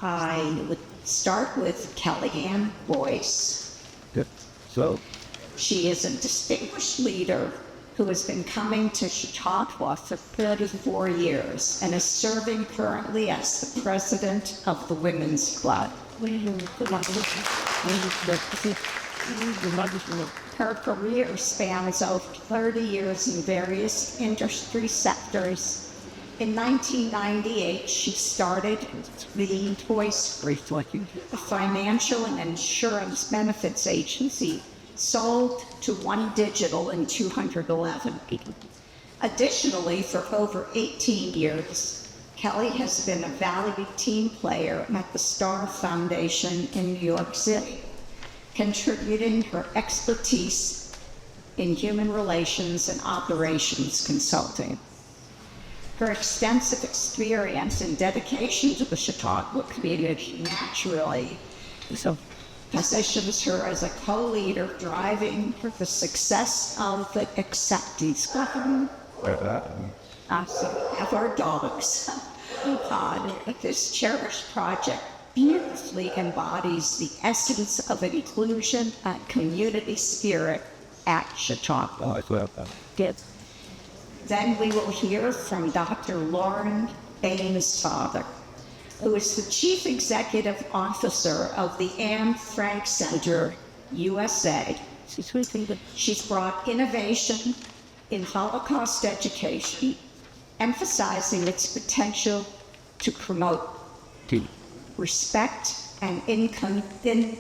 I would start with Kellyanne Boyce. Good. So, She is a distinguished leader who has been coming to Chautauqua for 34 years and is serving currently as the president of the Women's Club. Her career spans over 30 years in various industry sectors. In 1998, she started the Boyce Group, a financial and insurance benefits agency sold to One Digital in 211. Additionally, for over 18 years, Kelly has been a valued team player at the Star Foundation in New York City, contributing her expertise in human relations and operations consulting. Her extensive experience and dedication to the Chautauqua community naturally positions her as a co-leader driving the success of the acceptance of our dogs. This cherished project beautifully embodies the essence of inclusion and community spirit at Chautauqua. Then we will hear from Dr. Lauren Baines' father, who is the Chief Executive Officer of the Anne Frank Center, USA. She's brought innovation in Holocaust education, emphasizing its potential to promote respect and inclusivity.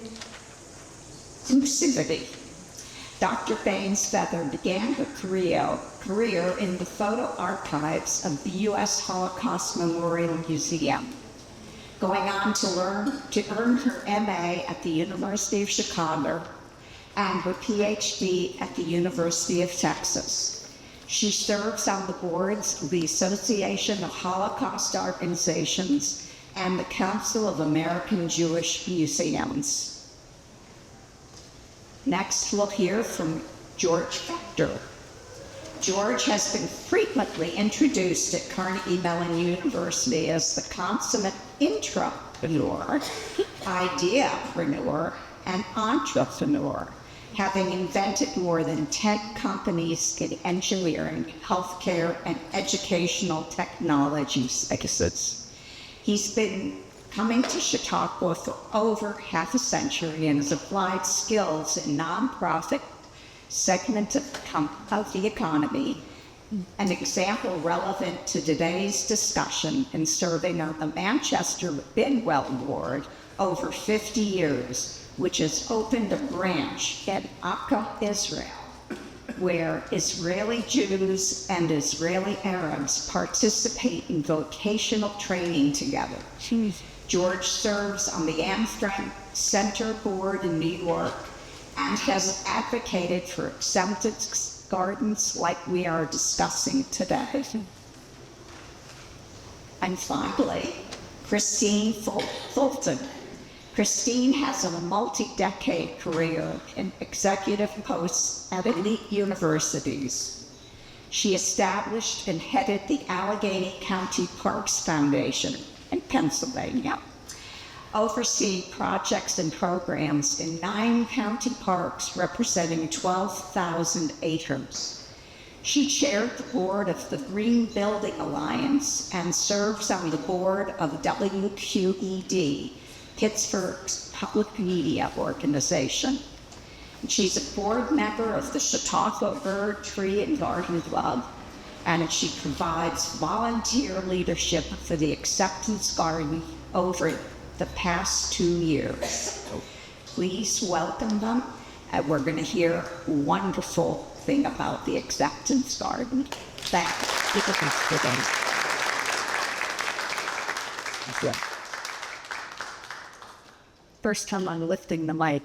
Dr. Baines Feather began her career in the photo archives of the U.S. Holocaust Memorial Museum, going on to earn her MA at the University of Chicago and her PhD at the University of Texas. She serves on the boards of the Association of Holocaust Organizations and the Council of American Jewish Museums. Next, we'll hear from George Factor. George has been frequently introduced at Carnegie Mellon University as the consummate intrapreneur, ideapreneur, and entrepreneur, having invented more than 10 companies in engineering, healthcare, and educational technology spaces. He's been coming to Chautauqua for over half a century and has applied skills in nonprofit segment of the economy, an example relevant to today's discussion in serving on the Manchester Bidwell Board over 50 years, which has opened a branch in Akka, Israel, where Israeli Jews and Israeli Arabs participate in vocational training together. George serves on the Anne Frank Center Board in New York and has advocated for acceptance gardens like we are discussing today. And finally, Christine Fulton. Christine has a multi-decade career in executive posts at elite universities. She established and headed the Allegheny County Parks Foundation in Pennsylvania, overseeing projects and programs in 9 county parks representing 12,000 acres. She chaired the board of the Green Building Alliance and serves on the board of WQED, Pittsburgh's public media organization. She's a board member of the Chautauqua Bird, Tree, and Garden Club, and she provides volunteer leadership for the Acceptance Garden over the past 2 years. Please welcome them, and we're going to hear a wonderful thing about the Acceptance Garden. Thank you. First time I'm lifting the mic.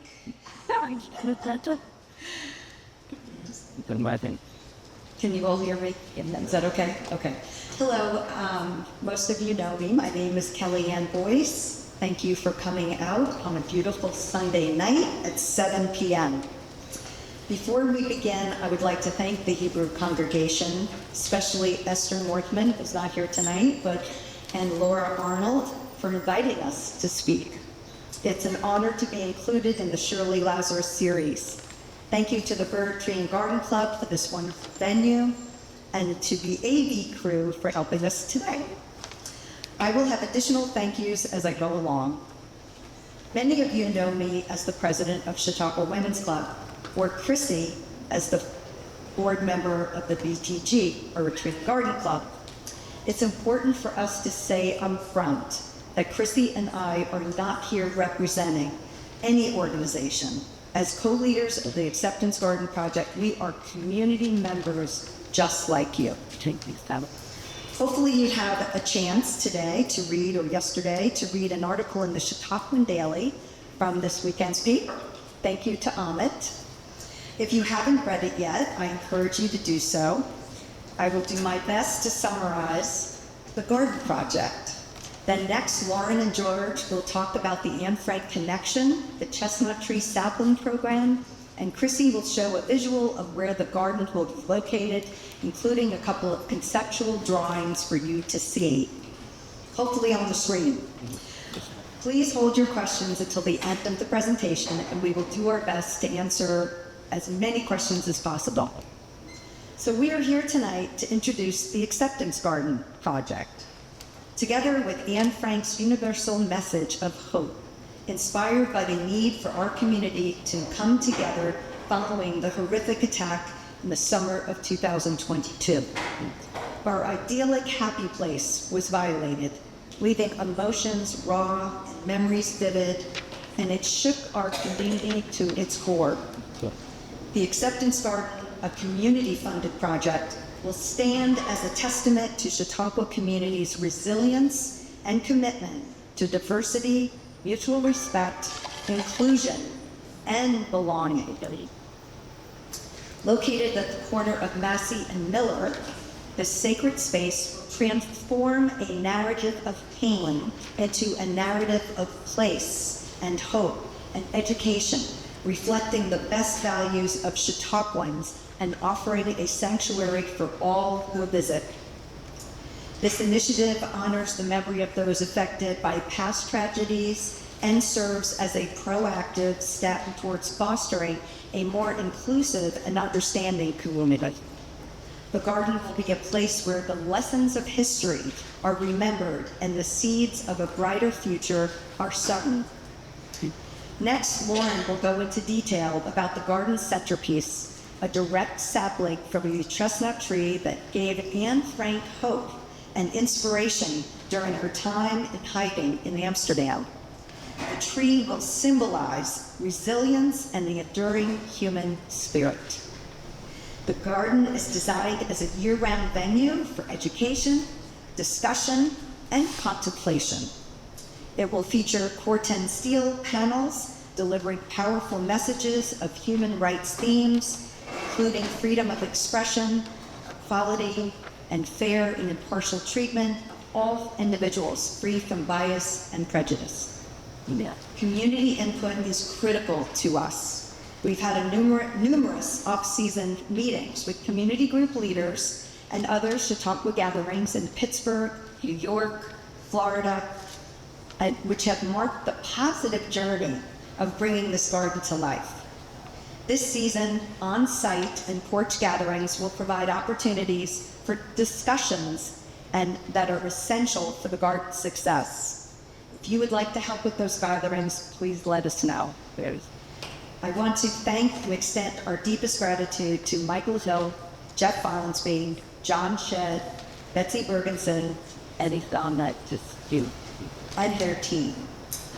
Can you all hear me? Is that okay? Okay. Hello, most of you know me. My name is Kellyanne Boyce. Thank you for coming out on a beautiful Sunday night at 7 p.m. Before we begin, I would like to thank the Hebrew congregation, especially Esther Mortman, who's not here tonight, and Laura Arnold, for inviting us to speak. It's an honor to be included in the Shirley Lazarus series. Thank you to the Bird Tree and Garden Club for this wonderful venue, and to the AV crew for helping us today. I will have additional thank yous as I go along. Many of you know me as the president of Chautauqua Women's Club, or Chrissy as the board member of the BTG, or Retreat Garden Club. It's important for us to say up front that Chrissy and I are not here representing any organization. As co-leaders of the Acceptance Garden Project, we are community members just like you. Hopefully you have a chance today to read, or yesterday, to read an article in the Chautauquan Daily from this weekend's paper. Thank you to Amit. If you haven't read it yet, I encourage you to do so. I will do my best to summarize the garden project. Then next, Lauren and George will talk about the Anne Frank Connection, the Chestnut Tree Sapling Program, and Chrissy will show a visual of where the garden will be located, including a couple of conceptual drawings for you to see, hopefully on the screen. Please hold your questions until the end of the presentation, and we will do our best to answer as many questions as possible. So we are here tonight to introduce the Acceptance Garden Project. Together with Anne Frank's universal message of hope, inspired by the need for our community to come together following the horrific attack in the summer of 2022. Our idyllic happy place was violated, leaving emotions raw, memories vivid, and it shook our community to its core. The Acceptance Garden, a community-funded project, will stand as a testament to Chautauqua community's resilience and commitment to diversity, mutual respect, inclusion, and belonging. Located at the corner of Massey and Miller, this sacred space will transform a narrative of pain into a narrative of place and hope and education, reflecting the best values of Chautauquans and offering a sanctuary for all who visit. This initiative honors the memory of those affected by past tragedies and serves as a proactive step towards fostering a more inclusive and understanding community. The garden will be a place where the lessons of history are remembered and the seeds of a brighter future are sown. Next, Lauren will go into detail about the garden centerpiece, a direct sapling from a chestnut tree that gave Anne Frank hope and inspiration during her time in hiding in Amsterdam. The tree will symbolize resilience and the enduring human spirit. The garden is designed as a year-round venue for education, discussion, and contemplation. It will feature Corten steel panels delivering powerful messages of human rights themes, including freedom of expression, equality, and fair and impartial treatment of all individuals free from bias and prejudice. Community input is critical to us. We've had numerous off-season meetings with community group leaders and other Chautauqua gatherings in Pittsburgh, New York, Florida, which have marked the positive journey of bringing this garden to life. This season, on-site and porch gatherings will provide opportunities for discussions that are essential for the garden's success. If you would like to help with those gatherings, please let us know. I want to extend our deepest gratitude to Michael Hill, Jeff Follensby, John Shedd, Betsy Bergenson, Eddie Thomnett, and their team.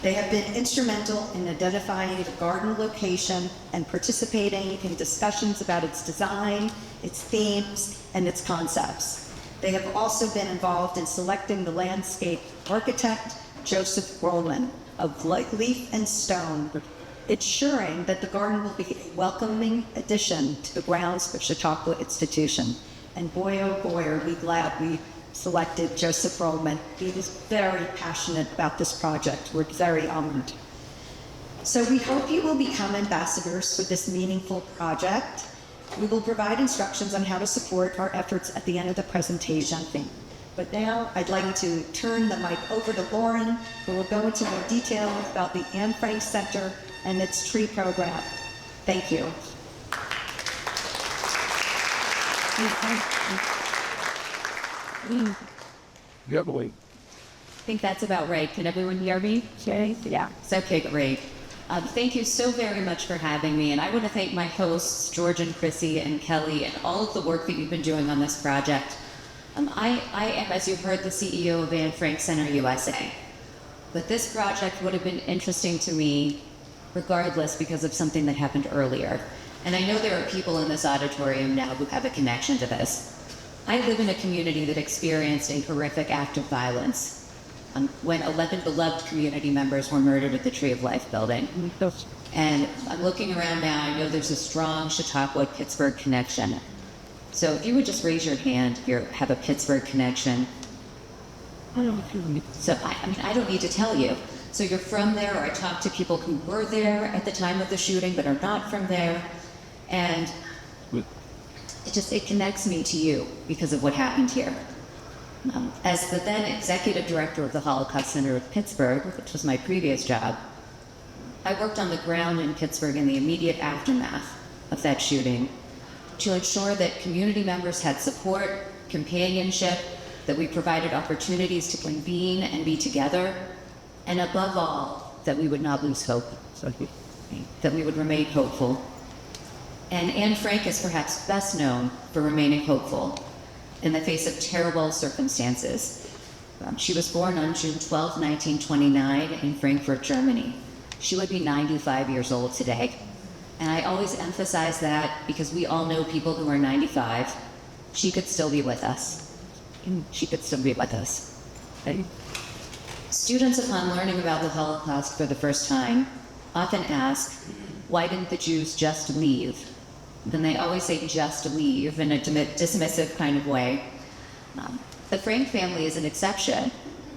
They have been instrumental in identifying the garden location and participating in discussions about its design, its themes, and its concepts. They have also been involved in selecting the landscape architect, Joseph Rollman, of Leaf and Stone, ensuring that the garden will be a welcoming addition to the grounds of Chautauqua Institution. And boy, oh boy, are we glad we selected Joseph Rollman. He is very passionate about this project. We're very honored. So we hope you will become ambassadors for this meaningful project. We will provide instructions on how to support our efforts at the end of the presentation. But now I'd like to turn the mic over to Lauren, who will go into more detail about the Anne Frank Center and its tree program. Thank you. Definitely. I think that's about right. Can everyone hear me? Okay. Yeah. It's okay, great. Thank you so very much for having me. And I want to thank my hosts, George and Chrissy and Kelly, and all of the work that you've been doing on this project. I am, as you've heard, the CEO of Anne Frank Center USA. But this project would have been interesting to me regardless because of something that happened earlier. And I know there are people in this auditorium now who have a connection to this. I live in a community that experienced a horrific act of violence when 11 beloved community members were murdered at the Tree of Life building. And I'm looking around now, I know there's a strong Chautauqua-Pittsburgh connection. So if you would just raise your hand if you have a Pittsburgh connection. So I don't need to tell you. So you're from there, or I talk to people who were there at the time of the shooting but are not from there. And it connects me to you because of what happened here. As the then executive director of the Holocaust Center of Pittsburgh, which was my previous job, I worked on the ground in Pittsburgh in the immediate aftermath of that shooting to ensure that community members had support, companionship, that we provided opportunities to convene and be together, and above all, that we would not lose hope, that we would remain hopeful. And Anne Frank is perhaps best known for remaining hopeful in the face of terrible circumstances. She was born on June 12, 1929 in Frankfurt, Germany. She would be 95 years old today. And I always emphasize that because we all know people who are 95. She could still be with us. She could still be with us. Students, upon learning about the Holocaust for the first time, often ask, why didn't the Jews just leave? Then they always say just leave in a dismissive kind of way. The Frank family is an exception.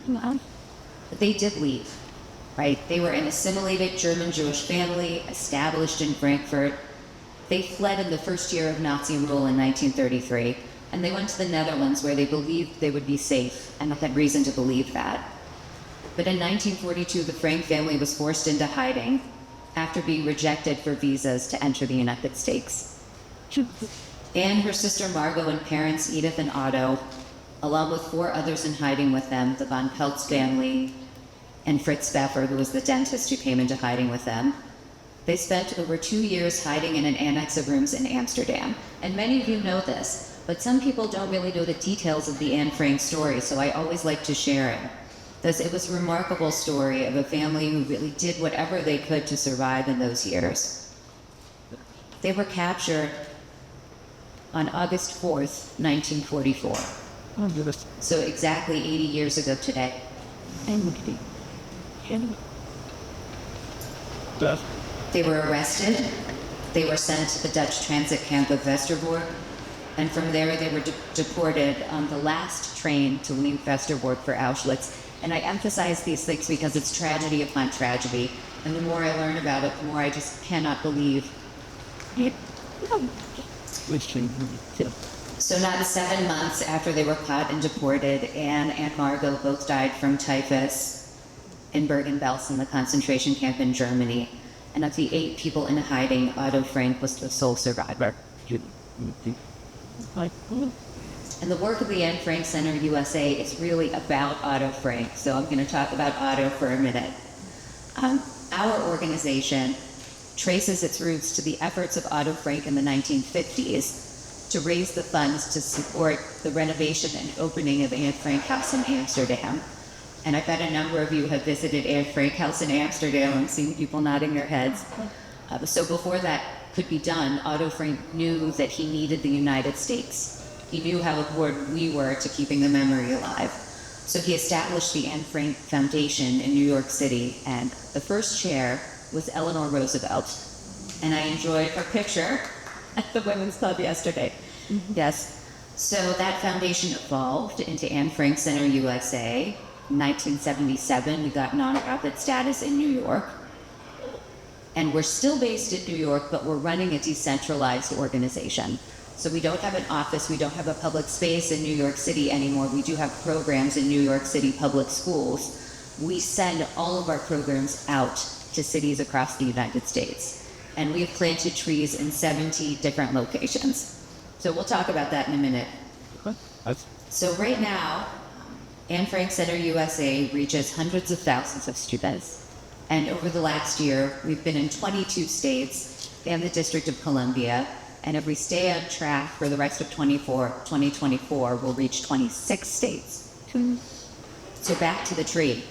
But they did leave, right? They were an assimilated German Jewish family established in Frankfurt. They fled in the first year of Nazi rule in 1933, and they went to the Netherlands where they believed they would be safe, and had reason to believe that. But in 1942, the Frank family was forced into hiding after being rejected for visas to enter the United States. Anne, her sister Margot, and parents Edith and Otto, along with 4 others in hiding with them, the von Peltz family, and Fritz Pfeffer, who was the dentist who came into hiding with them. They spent over 2 years hiding in an annex of rooms in Amsterdam. And many of you know this, but some people don't really know the details of the Anne Frank story, so I always like to share it. Thus, it was a remarkable story of a family who really did whatever they could to survive in those years. They were captured on August 4th, 1944. So exactly 80 years ago today. They were arrested. They were sent to the Dutch transit camp of Westerbork, and from there they were deported on the last train to leave Westerbork for Auschwitz. And I emphasize these things because it's tragedy upon tragedy, and the more I learn about it, the more I just cannot believe. So not 7 months after they were caught and deported, Anne and Margot both died from typhus in Bergen-Belsen, the concentration camp in Germany. And of the 8 people in hiding, Otto Frank was the sole survivor. And the work of the Anne Frank Center USA is really about Otto Frank, so I'm going to talk about Otto for a minute. Our organization traces its roots to the efforts of Otto Frank in the 1950s to raise the funds to support the renovation and opening of Anne Frank House in Amsterdam. And I bet a number of you have visited Anne Frank House in Amsterdam and seen people nodding their heads. So before that could be done, Otto Frank knew that he needed the United States. He knew how important we were to keeping the memory alive. So he established the Anne Frank Foundation in New York City, and the first chair was Eleanor Roosevelt. And I enjoyed her picture at the Women's Club yesterday. Yes. So that foundation evolved into Anne Frank Center USA. In 1977, we got nonprofit status in New York. And we're still based in New York, but we're running a decentralized organization. So we don't have an office, we don't have a public space in New York City anymore. We do have programs in New York City public schools. We send all of our programs out to cities across the United States. And we have planted trees in 70 different locations. So we'll talk about that in a minute. So right now, Anne Frank Center USA reaches hundreds of thousands of students. And over the last year, we've been in 22 states and the District of Columbia. And if we stay on track for the rest of 2024, we'll reach 26 states. So back to the tree.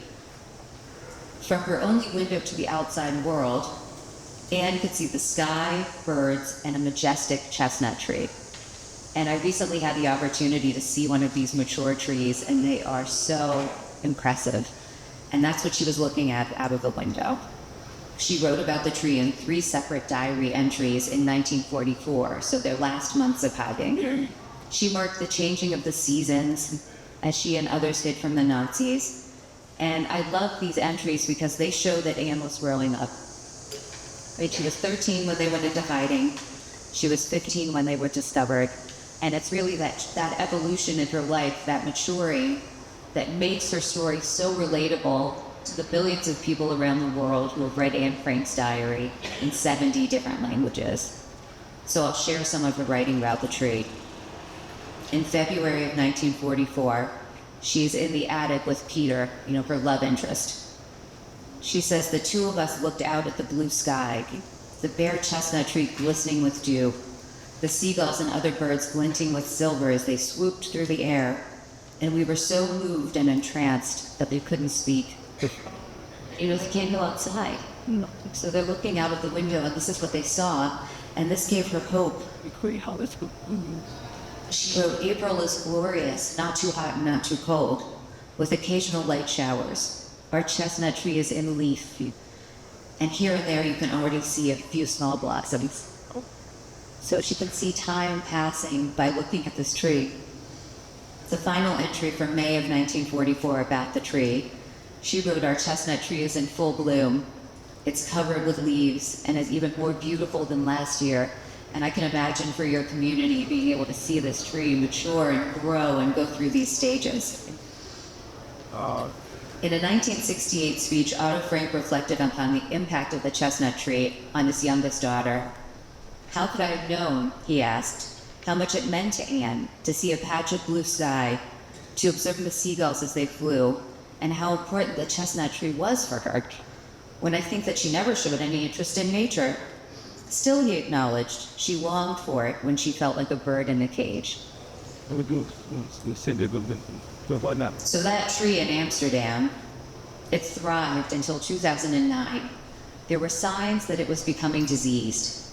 From her only window to the outside world, Anne could see the sky, birds, and a majestic chestnut tree. And I recently had the opportunity to see one of these mature trees, and they are so impressive. And that's what she was looking at out of the window. She wrote about the tree in 3 separate diary entries in 1944, so their last months of hiding. She marked the changing of the seasons as she and others hid from the Nazis. And I love these entries because they show that Anne was growing up. Right? She was 13 when they went into hiding. She was 15 when they were discovered. And it's really that evolution in her life, that maturing, that makes her story so relatable to the billions of people around the world who have read Anne Frank's diary in 70 different languages. So I'll share some of her writing about the tree. In February of 1944, she's in the attic with Peter, her love interest. She says, the two of us looked out at the blue sky, the bare chestnut tree glistening with dew, the seagulls and other birds glinting with silver as they swooped through the air, and we were so moved and entranced that they couldn't speak. They can't go outside. So they're looking out of the window, and this is what they saw, and this gave her hope. She wrote, April is glorious, not too hot and not too cold, with occasional light showers. Our chestnut tree is in leaf, and here and there you can already see a few small blossoms. So she could see time passing by looking at this tree. The final entry from May of 1944 about the tree. She wrote, our chestnut tree is in full bloom. It's covered with leaves and is even more beautiful than last year. And I can imagine for your community being able to see this tree mature and grow and go through these stages. In a 1968 speech, Otto Frank reflected upon the impact of the chestnut tree on his youngest daughter. How could I have known, he asked, how much it meant to Anne to see a patch of blue sky, to observe the seagulls as they flew, and how important the chestnut tree was for her, when I think that she never showed any interest in nature. Still, he acknowledged, she longed for it when she felt like a bird in a cage. So that tree in Amsterdam, it thrived until 2009. There were signs that it was becoming diseased.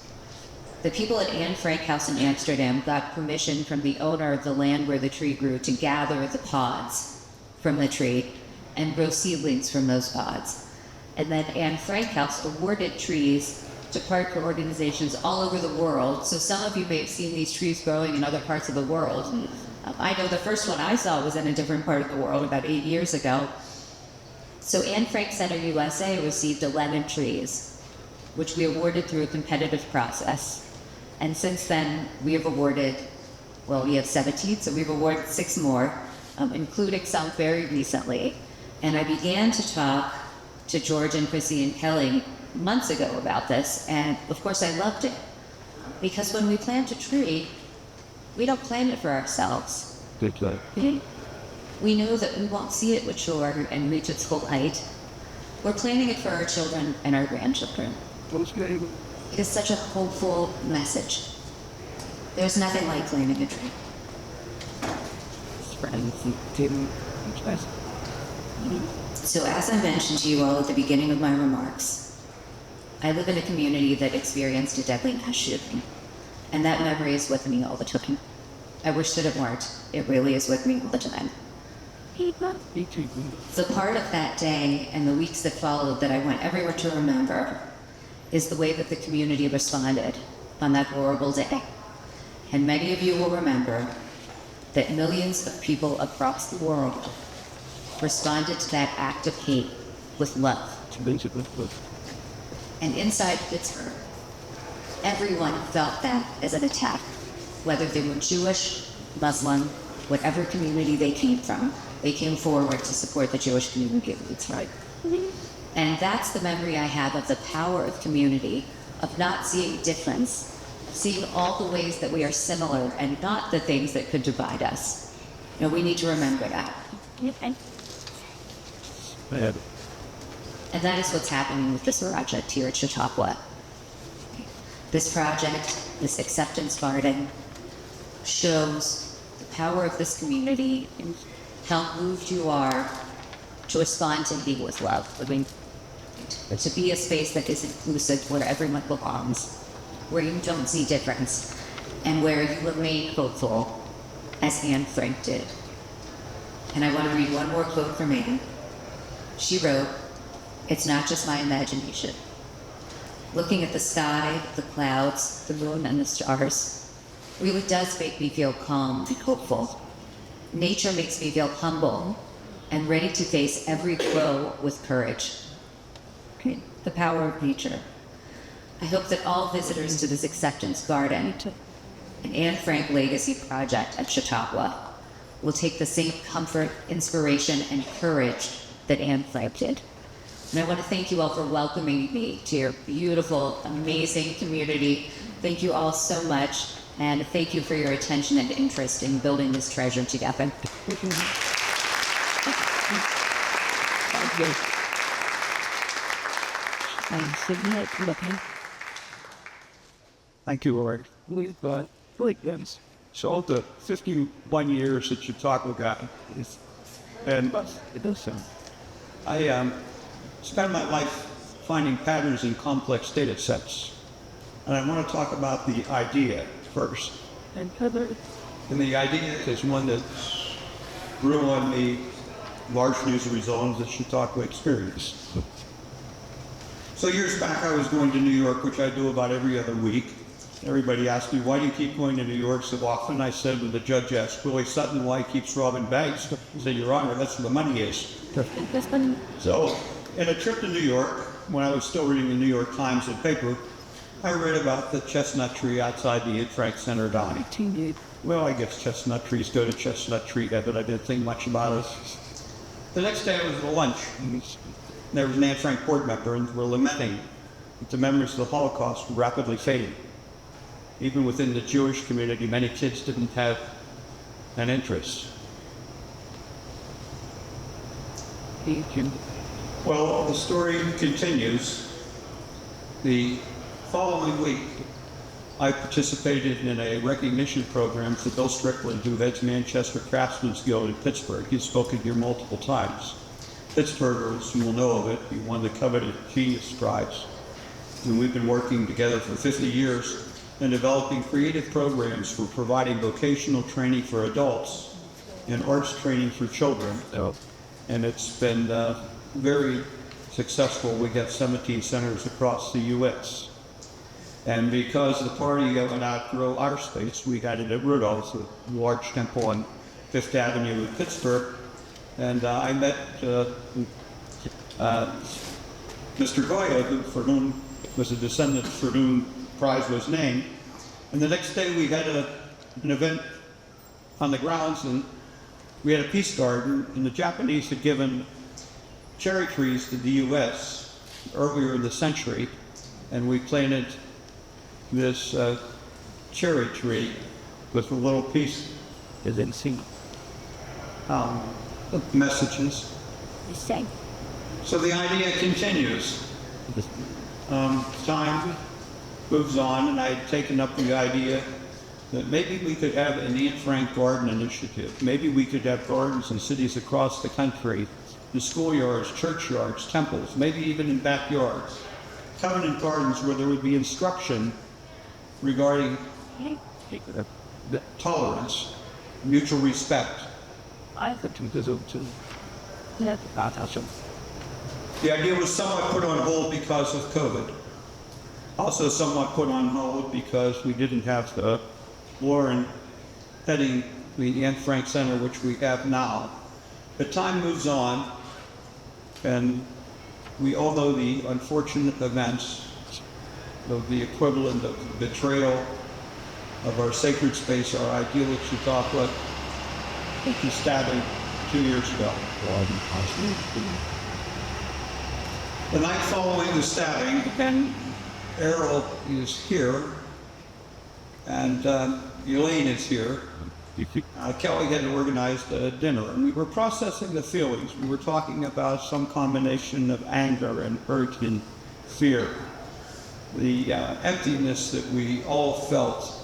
The people at Anne Frank House in Amsterdam got permission from the owner of the land where the tree grew to gather the pods from the tree and grow seedlings from those pods. And then Anne Frank House awarded trees to park organizations all over the world. So some of you may have seen these trees growing in other parts of the world. I know the first one I saw was in a different part of the world about 8 years ago. So Anne Frank Center USA received 11 trees, which we awarded through a competitive process. And since then, we have awarded, we have 17, so we've awarded 6 more, including some very recently. And I began to talk to George and Chrissy and Kelly months ago about this, and of course I loved it. Because when we plant a tree, we don't plant it for ourselves. We know that we won't see it mature and reach its full height. We're planting it for our children and our grandchildren. It is such a hopeful message. There's nothing like planting a tree. So as I mentioned to you all at the beginning of my remarks, I live in a community that experienced a deadly mass shooting, and that memory is with me all the time. I wish that it weren't. It really is with me all the time. The part of that day and the weeks that followed that I want everyone to remember is the way that the community responded on that horrible day. And many of you will remember that millions of people across the world responded to that act of hate with love. And inside Pittsburgh, everyone felt that as an attack. whether they were Jewish, Muslim, whatever community they came from. They came forward to support the Jewish community. That's right. And that's the memory I have of the power of community, of not seeing difference, of seeing all the ways that we are similar and not the things that could divide us. You know, we need to remember that. And that is what's happening with this project here at Chautauqua. This project, this acceptance garden, shows the power of this community and how moved you are to respond to be with love. I mean, to be a space that is inclusive, where everyone belongs, where you don't see difference, and where you remain hopeful, as Anne Frank did. And I want to read one more quote from Anne. She wrote, "It's not just my imagination. Looking at the sky, the clouds, the moon, and the stars really does make me feel calm and hopeful. Nature makes me feel humble and ready to face every blow with courage." The power of nature. I hope that all visitors to this acceptance garden and Anne Frank Legacy Project at Chautauqua will take the same comfort, inspiration, and courage that Anne Frank did. And I want to thank you all for welcoming me to your beautiful, amazing community. Thank you all so much, and thank you for your attention and interest in building this treasure together. Thank you, Lord. So the 51 years that Chautauqua got, and I spend my life finding patterns in complex data sets. And I want to talk about the idea first. And the idea is one that grew on the large news results that Chautauqua experienced. So years back, I was going to New York, which I do about every other week. Everybody asked me, "Why do you keep going to New York so often?" I said, when the judge asked Willie Sutton why he keeps robbing banks, he said, "Your Honor, that's where the money is." So, in a trip to New York, when I was still reading the New York Times and paper, I read about the chestnut tree outside the Anne Frank Center dying. Well, I guess chestnut trees go to chestnut tree, but I didn't think much about it. The next day I was at lunch. There was an Anne Frank board member, and we're lamenting that the memories of the Holocaust were rapidly fading. Even within the Jewish community, many kids didn't have an interest. Well, the story continues. The following week, I participated in a recognition program for Bill Strickland, who heads Manchester Craftsman's Guild in Pittsburgh. He's spoken here multiple times. Pittsburghers will know of it. He won the coveted Genius Prize. And we've been working together for 50 years in developing creative programs for providing vocational training for adults and arts training for children. And it's been very successful. We have 17 centers across the U.S. And because the party went out to grow our space, we had it at Rudolph's, a large temple on Fifth Avenue in Pittsburgh. And I met Mr. Goya, for whom was a descendant for whom prize was named. And the next day we had an event on the grounds, and we had a peace garden, and the Japanese had given cherry trees to the U.S. earlier in the century, and we planted this cherry tree with a little piece of messages. So the idea continues. Time moves on, and I had taken up the idea that maybe we could have an Anne Frank garden initiative. Maybe we could have gardens in cities across the country, in schoolyards, churchyards, temples, maybe even in backyards. Covenant gardens where there would be instruction regarding tolerance, mutual respect. The idea was somewhat put on hold because of COVID. Also somewhat put on hold because we didn't have the Lauren heading the Anne Frank Center, which we have now. But time moves on, and we all know the unfortunate events of the equivalent of betrayal of our sacred space, our ideal Chautauqua, the stabbing 2 years ago. The night following the stabbing, Errol is here, and Elaine is here. Kelly had organized a dinner, and we were processing the feelings. We were talking about some combination of anger and hurt and fear. The emptiness that we all felt.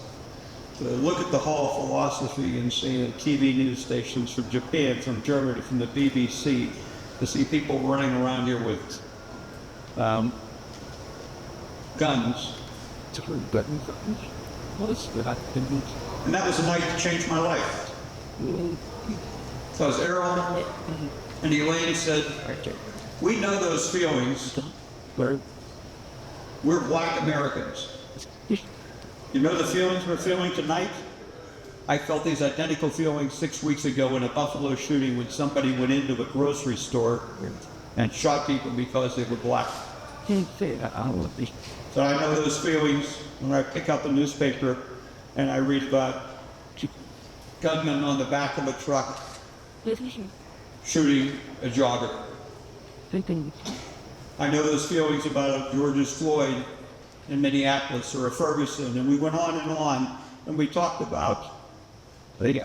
To look at the Hall of Philosophy and see the TV news stations from Japan, from Germany, from the BBC, to see people running around here with guns. And that was a night that changed my life. Because Errol and Elaine said, we know those feelings. We're Black Americans. You know the feelings we're feeling tonight? I felt these identical feelings 6 weeks ago in a Buffalo shooting when somebody went into a grocery store and shot people because they were black. So I know those feelings when I pick up the newspaper and I read about gunmen on the back of a truck shooting a jogger. I know those feelings about George's Floyd in Minneapolis or a Ferguson, and we went on, and we talked about the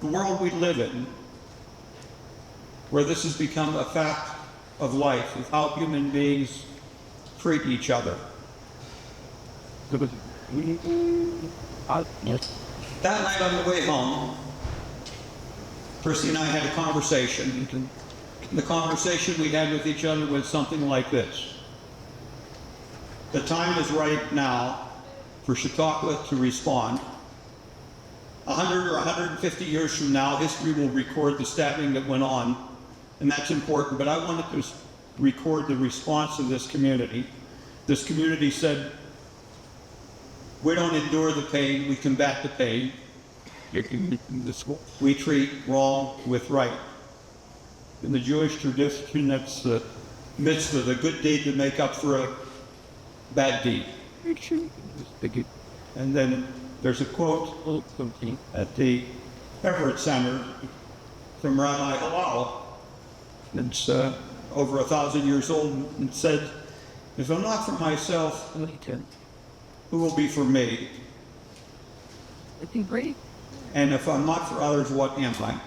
world we live in, where this has become a fact of life, of how human beings treat each other. That night on the way home, Christy and I had a conversation. The conversation we had with each other was something like this. The time is right now for Chautauqua to respond. 100 or 150 years from now, history will record the stabbing that went on, and that's important, but I wanted to record the response of this community. This community said, we don't endure the pain, we combat the pain. We treat wrong with right. In the Jewish tradition, that's the mitzvah, the good deed to make up for a bad deed. And then there's a quote at the Everett Center from Rabbi Hillel. It's over 1,000 years old, and said, if I'm not for myself, who will be for me? And if I'm not for others, what am I?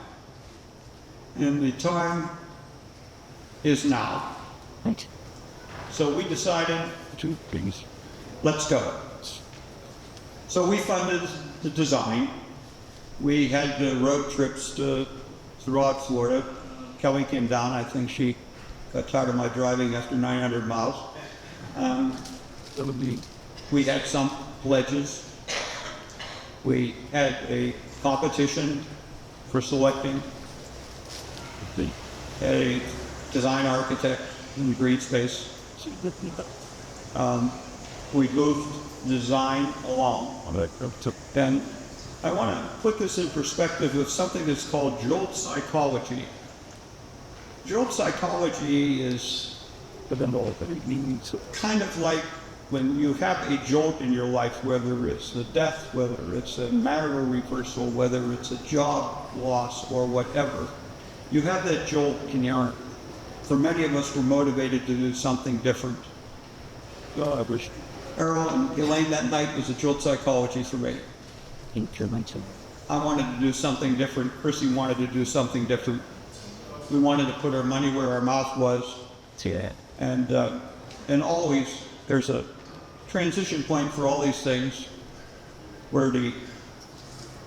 And the time is now. So we decided to, let's go. So we funded the design. We had road trips throughout Florida. Kelly came down. I think she got tired of my driving after 900 miles. We had some pledges. We had a competition for selecting a design architect in the green space. We moved design along. And I want to put this in perspective of something that's called jolt psychology. Jolt psychology is kind of like when you have a jolt in your life, whether it's a death, whether it's a marital reversal, whether it's a job loss or whatever, you have that jolt in your arm. For many of us, we're motivated to do something different. Errol and Elaine, that night was a jolt psychology for me. I wanted to do something different. Chrissy wanted to do something different. We wanted to put our money where our mouth was. And always there's a transition point for all these things where the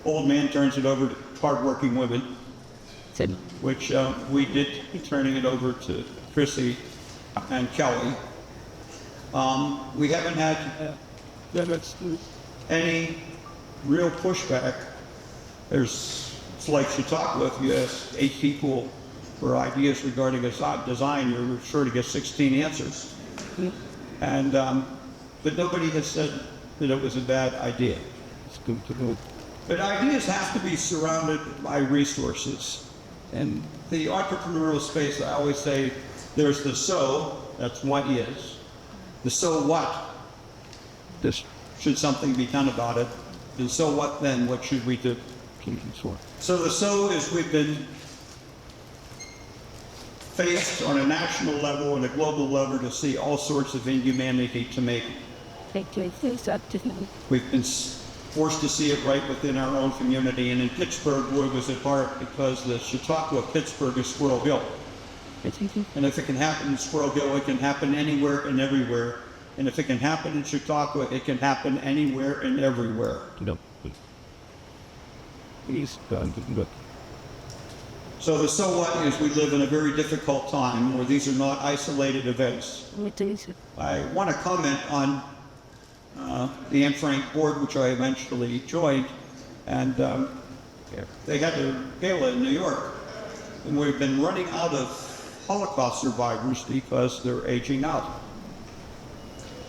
old man turns it over to hardworking women, which we did, turning it over to Chrissy and Kelly. We haven't had any real pushback. It's like Chautauqua, if you ask 8 people for ideas regarding a design, you're sure to get 16 answers. And but nobody has said that it was a bad idea. But ideas have to be surrounded by resources. And the entrepreneurial space, I always say, there's the so, that's what is. The so what? should something be done about it? And so what then? What should we do? So the so is we've been faced on a national level and a global level to see all sorts of inhumanity to make. We've been forced to see it right within our own community, and in Pittsburgh, boy, was it hard because the Chautauqua of Pittsburgh is Squirrel Hill. And if it can happen in Squirrel Hill, it can happen anywhere and everywhere. And if it can happen in Chautauqua, it can happen anywhere and everywhere. So the so what is we live in a very difficult time where these are not isolated events. I want to comment on the Anne Frank board, which I eventually joined, and they had a gala in New York, and we've been running out of Holocaust survivors because they're aging out.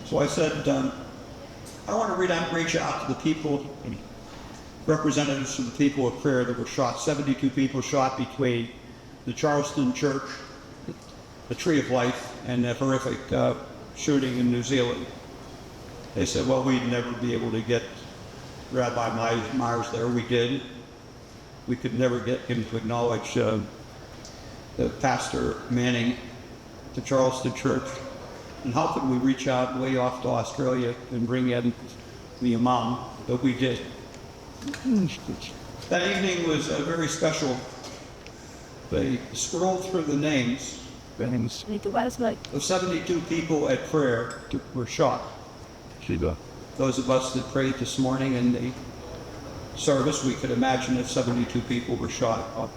So I said, I want to reach out to the people, representatives of the people of prayer that were shot, 72 people shot between the Charleston Church, the Tree of Life, and the horrific shooting in New Zealand. They said, well, we'd never be able to get Rabbi Myers there. We did. We could never get him to acknowledge the Pastor Manning, the Charleston Church. And how could we reach out way off to Australia and bring in the Imam? But we did. That evening was very special. They scrolled through the names of 72 people at prayer were shot. Those of us that prayed this morning in the service, we could imagine that 72 people were shot.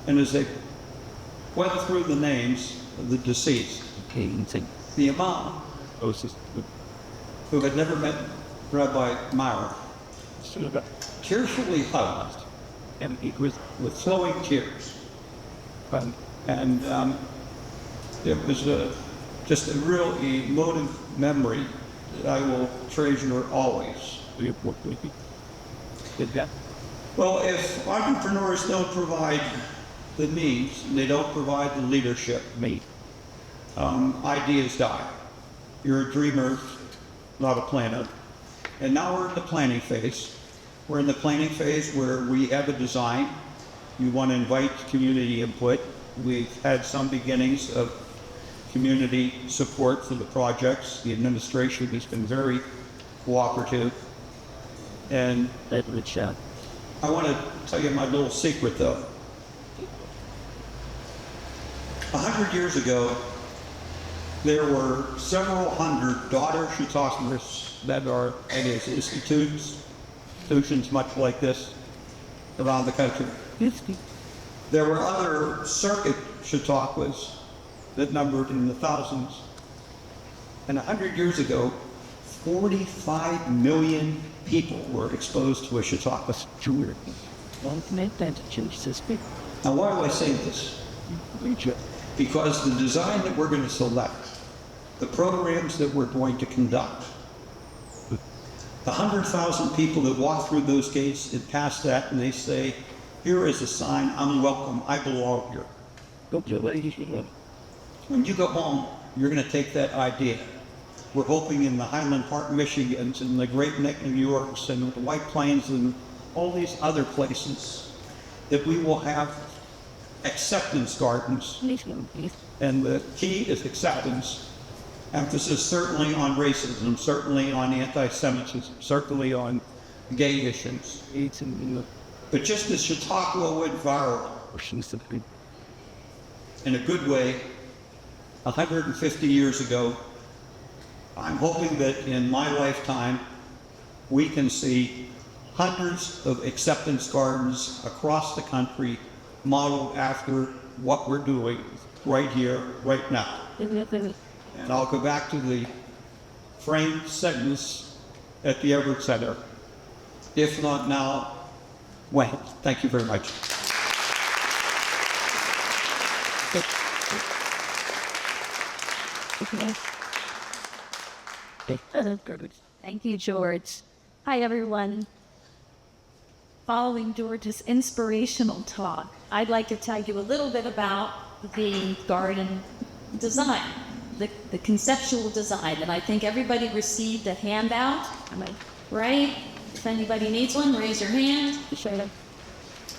And as they went through the names of the deceased, the Imam, who had never met Rabbi Meyer, tearfully hugged, and it was with flowing tears. And it was just a real emotive memory that I will treasure always. Well, if entrepreneurs don't provide the means, and they don't provide the leadership, ideas die. You're a dreamer, not a planner. And now we're in the planning phase. We're in the planning phase where we have a design. We want to invite community input. We've had some beginnings of community support for the projects. The administration has been very cooperative. And I want to tell you my little secret, though. 100 years ago, there were several hundred daughter Chautauquas that are at institutions much like this around the country. There were other circuit Chautauquas that numbered in the thousands. And 100 years ago, 45 million people were exposed to a Chautauqua. Now, why do I say this? Because the design that we're going to select, the programs that we're going to conduct, the 100,000 people that walk through those gates and pass that and they say, here is a sign, I'm welcome, I belong here. When you go home, you're going to take that idea. We're hoping in the Highland Park, Michigans, and the Great Neck, New Yorks, and the White Plains, and all these other places, that we will have acceptance gardens. And the key is acceptance. Emphasis certainly on racism, certainly on anti-Semitism, certainly on gay issues. But just as Chautauqua went viral, in a good way, 150 years ago, I'm hoping that in my lifetime, we can see hundreds of acceptance gardens across the country modeled after what we're doing right here, right now. And I'll go back to the framed sentence at the Everett Center. If not now, when? Thank you very much. Thank you, George. Hi, everyone. Following George's inspirational talk, I'd like to tell you a little bit about the garden design. the conceptual design, and I think everybody received a handout, right? If anybody needs one, raise your hand.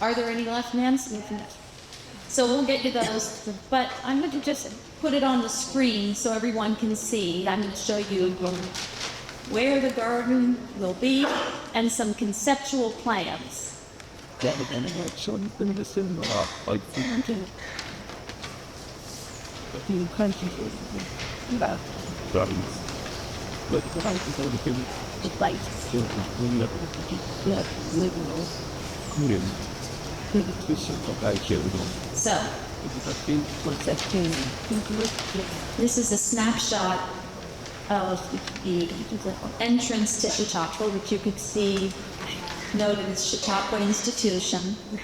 Are there any left hands? So we'll get you those, but I'm going to just put it on the screen so everyone can see. I'm going to show you where the garden will be and some conceptual plans. So, this is a snapshot of the entrance to Chautauqua, which you can see noted as Chautauqua Institution. And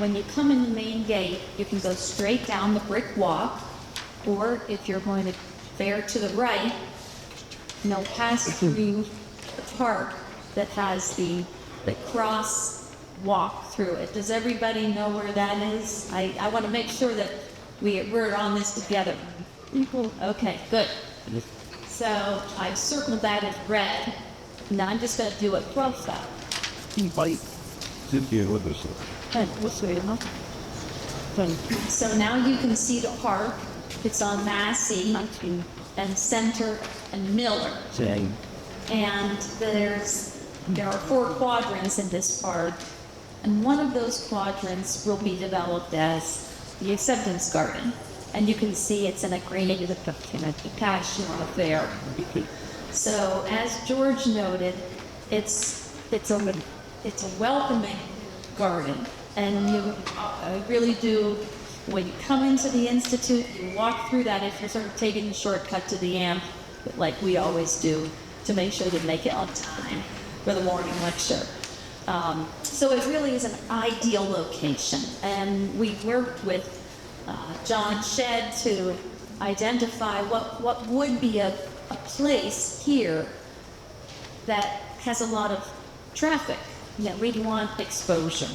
when you come in the main gate, you can go straight down the brick walk, or if you're going to bear to the right, you'll pass through the park that has the cross walk through it. Does everybody know where that is? I want to make sure that we're on this together. Okay, good. So I've circled that as red. Now I'm just going to do a profile. So now you can see the park. It's on Massey and Center and Miller. And there are 4 quadrants in this park. And one of those quadrants will be developed as the acceptance garden. And you can see it's in a green patch affair. So as George noted, it's a welcoming garden. And you really do, when you come into the Institute, you walk through that if you're sort of taking a shortcut to the AMP, like we always do, to make sure to make it on time for the morning lecture. So it really is an ideal location. And we worked with John Shedd to identify what would be a place here that has a lot of traffic, that we'd want exposure.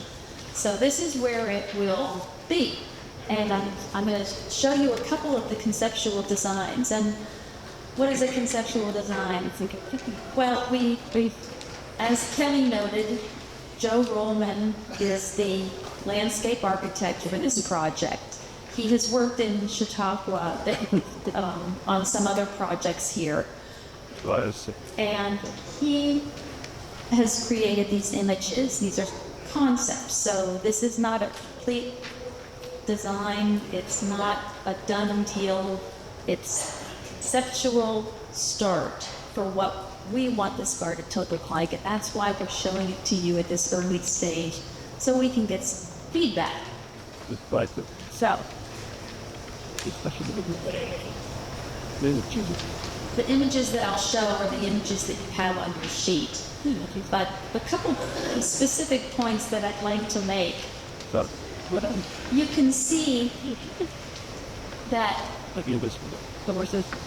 So this is where it will be. And I'm going to show you a couple of the conceptual designs. And what is a conceptual design? Well, as Kelly noted, Joe Rollman is the landscape architect for this project. He has worked in Chautauqua on some other projects here. And he has created these images. These are concepts. So this is not a complete design. It's not a done deal. It's a conceptual start for what we want this garden to look like. And that's why we're showing it to you at this early stage, so we can get some feedback. So, the images that I'll show are the images that you have on your sheet. But a couple specific points that I'd like to make. You can see that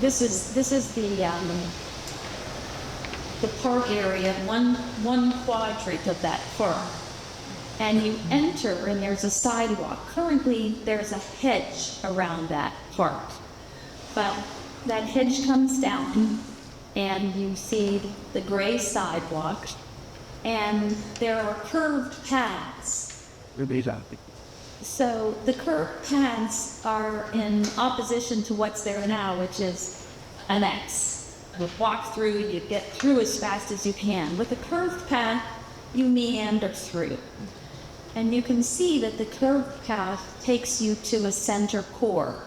this is the park area, one quadrant of that park. And you enter, and there's a sidewalk. Currently, there's a hedge around that park. But that hedge comes down, and you see the gray sidewalk, and there are curved paths. So the curved paths are in opposition to what's there now, which is an X. You walk through, you get through as fast as you can. With a curved path, you meander through. And you can see that the curved path takes you to a center core.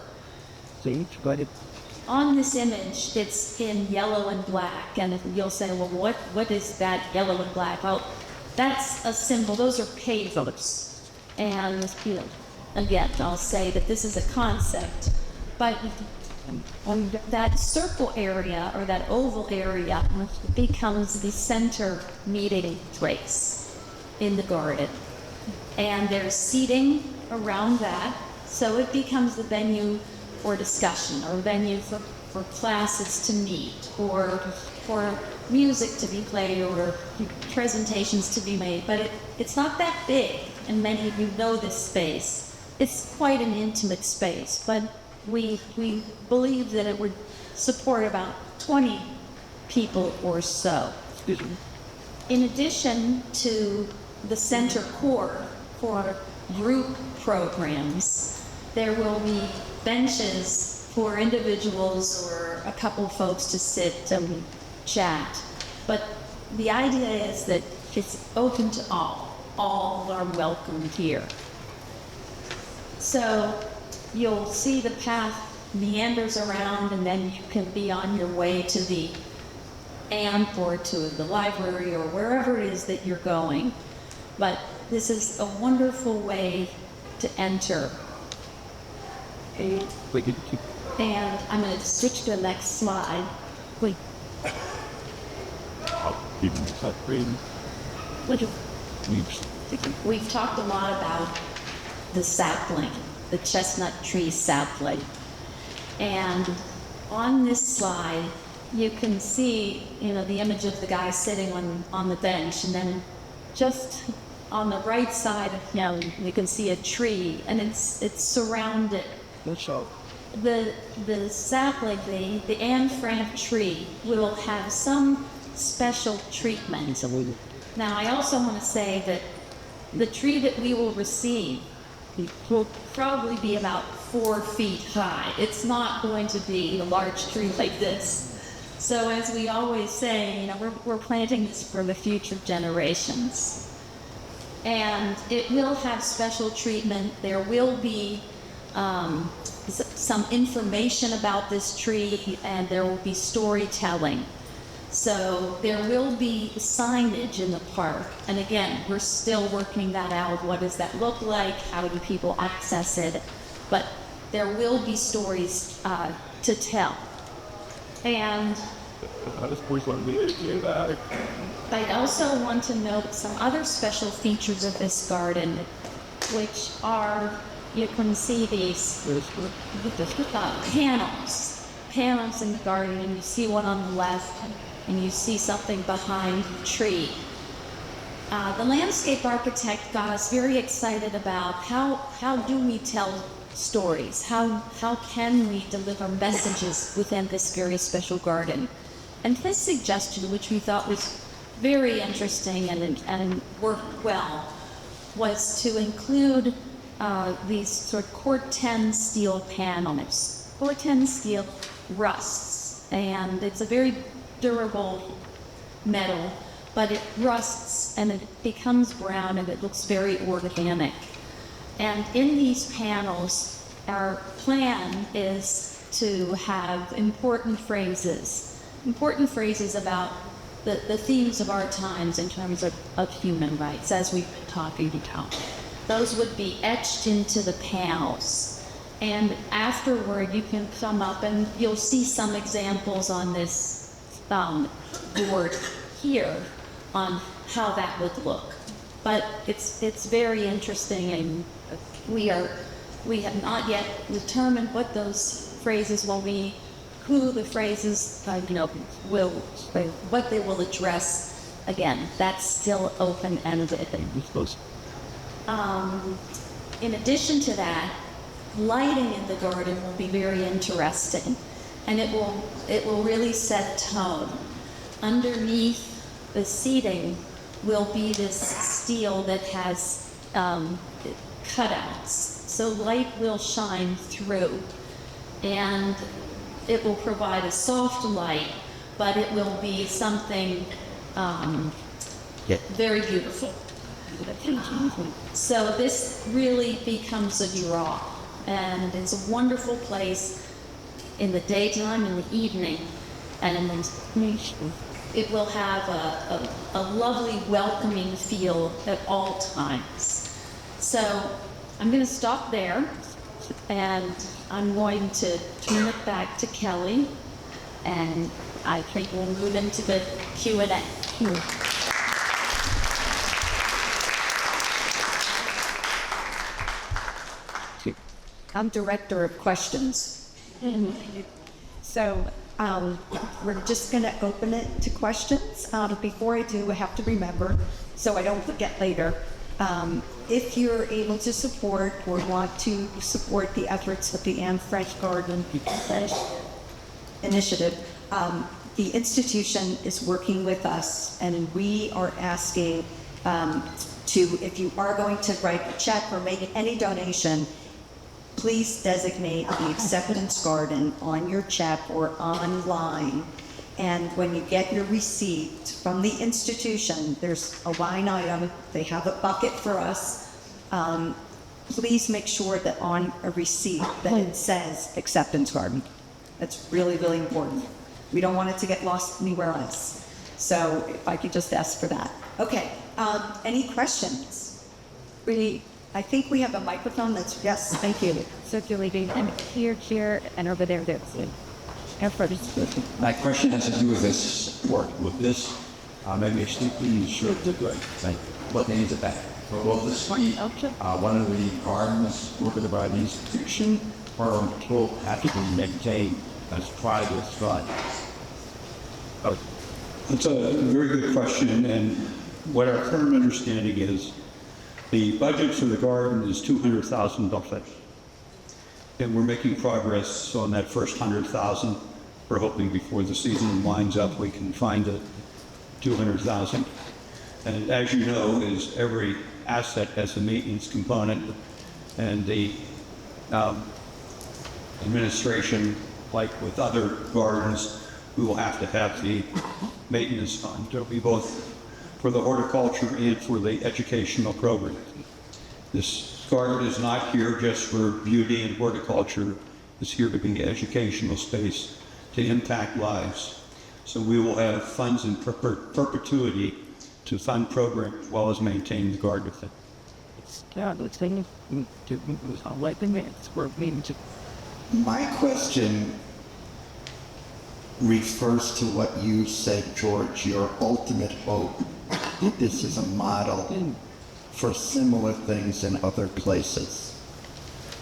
On this image, it's in yellow and black, and you'll say, well, what is that yellow and black? Well, that's a symbol. Those are pavers. And again, I'll say that this is a concept, but that circle area or that oval area becomes the center meeting place in the garden. And there's seating around that, so it becomes the venue for discussion, or venue for classes to meet, or for music to be played, or presentations to be made. But it's not that big, and many of you know this space. It's quite an intimate space, but we believe that it would support about 20 people or so. In addition to the center core for group programs, there will be benches for individuals or a couple folks to sit and chat. But the idea is that it's open to all. All are welcome here. So you'll see the path meanders around, and then you can be on your way to the AMP or to the library or wherever it is that you're going. But this is a wonderful way to enter. And I'm going to switch to the next slide. Wait. We've talked a lot about the sapling, the chestnut tree sapling. And on this slide, you can see, the image of the guy sitting on the bench, and then just on the right side of him, you can see a tree, and it's surrounded. The sapling, the Anne Frank tree, will have some special treatment. Now, I also want to say that the tree that we will receive will probably be about 4 feet high. It's not going to be a large tree like this. So as we always say, we're planting this for the future generations. And it will have special treatment. There will be some information about this tree, and there will be storytelling. So there will be signage in the park. And again, we're still working that out. What does that look like? How do people access it? But there will be stories to tell. And I also want to note some other special features of this garden, which are, you can see these panels in the garden, and you see one on the left, and you see something behind the tree. The landscape architect got us very excited about how do we tell stories? How can we deliver messages within this very special garden? And his suggestion, which we thought was very interesting and worked well, was to include these sort of Corten steel panels. Corten steel rusts, and it's a very durable metal, but it rusts and it becomes brown and it looks very organic. And in these panels, our plan is to have important phrases about the themes of our times in terms of human rights, as we've been talking about. Those would be etched into the panels. And afterward, you can come up and you'll see some examples on this board here on how that would look. But it's very interesting, and we have not yet determined what those phrases will be, who the phrases what they will address. Again, that's still open-ended. In addition to that, lighting in the garden will be very interesting, and it will really set tone. Underneath the seating will be this steel that has cutouts, so light will shine through, and it will provide a soft light, but it will be something very beautiful. So this really becomes a draw, and it's a wonderful place in the daytime, in the evening, and it will have a lovely welcoming feel at all times. So I'm going to stop there, and I'm going to turn it back to Kelly, and I think we'll move into the Q&A. I'm director of questions. So we're just going to open it to questions. Before I do, I have to remember, so I don't forget later, if you're able to support or want to support the efforts of the Anne Frank Garden Initiative, the institution is working with us, and we are asking if you are going to write a check or make any donation, please designate the acceptance garden on your check or online. And when you get your receipt from the institution, there's a line item, they have a bucket for us. Please make sure that on a receipt that it says acceptance garden. That's really, really important. We don't want it to get lost anywhere else. So if I could just ask for that. Okay, any questions? Really, I think we have a microphone that's, yes, thank you. Circulating and here, and over there, there's effort. My question has to do with this work, with this, maybe please show the good. Thank you. What name is it back? Will this be one of the gardens worked by the institution, or will have to be maintained as private fund? That's a very good question, and what our current understanding is, the budget for the garden is $200,000, and we're making progress on that first 100,000. We're hoping before the season winds up, we can find the 200,000. And as you know, is every asset has a maintenance component, and the administration, like with other gardens, we will have to have the maintenance fund. It'll be both for the horticulture and for the educational program. This garden is not here just for beauty and horticulture. It's here to be an educational space to impact lives. So we will have funds in perpetuity to fund programs as well as maintain the garden. My question refers to what you said, George, your ultimate hope. This is a model for similar things in other places.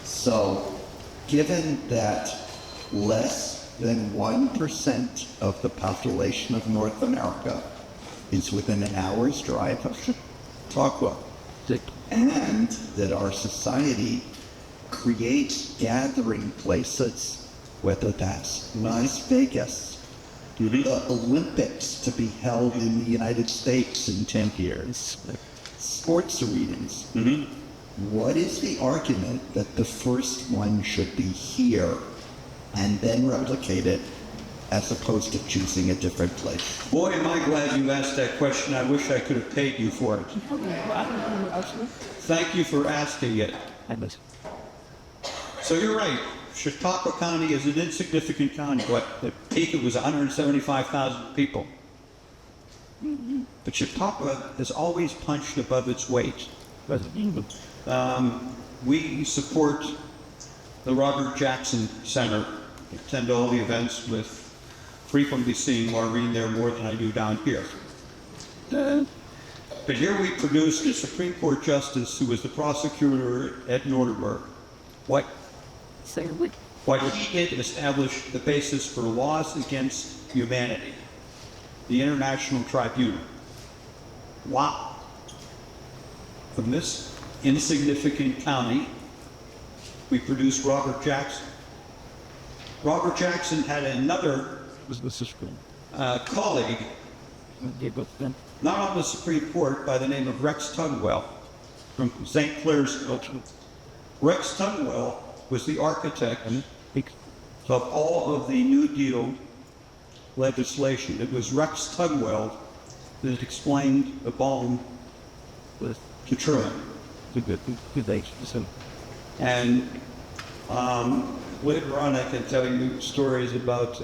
So, given that less than 1% of the population of North America is within an hour's drive of Chautauqua, and that our society creates gathering places, whether that's Las Vegas, the Olympics to be held in the United States in 10 years, sports arenas. What is the argument that the first one should be here and then replicate it as opposed to choosing a different place? Boy, am I glad you asked that question. I wish I could have paid you for it. Thank you for asking it. So you're right. Chautauqua County is an insignificant county. At peak it was 175,000 people. But Chautauqua has always punched above its weight. We support the Robert Jackson Center. I attend all the events with frequently seeing Maureen there more than I do down here. But here we produced a Supreme Court justice who was the prosecutor at Nuremberg. What he did establish the basis for laws against humanity, the International Tribunal. Wow. From this insignificant county, we produced Robert Jackson. Robert Jackson had another colleague, not on the Supreme Court, by the name of Rex Tugwell from St. Clair's. Rex Tugwell was the architect of all of the New Deal legislation. It was Rex Tugwell that explained the bomb to Truman. And later on I can tell you stories about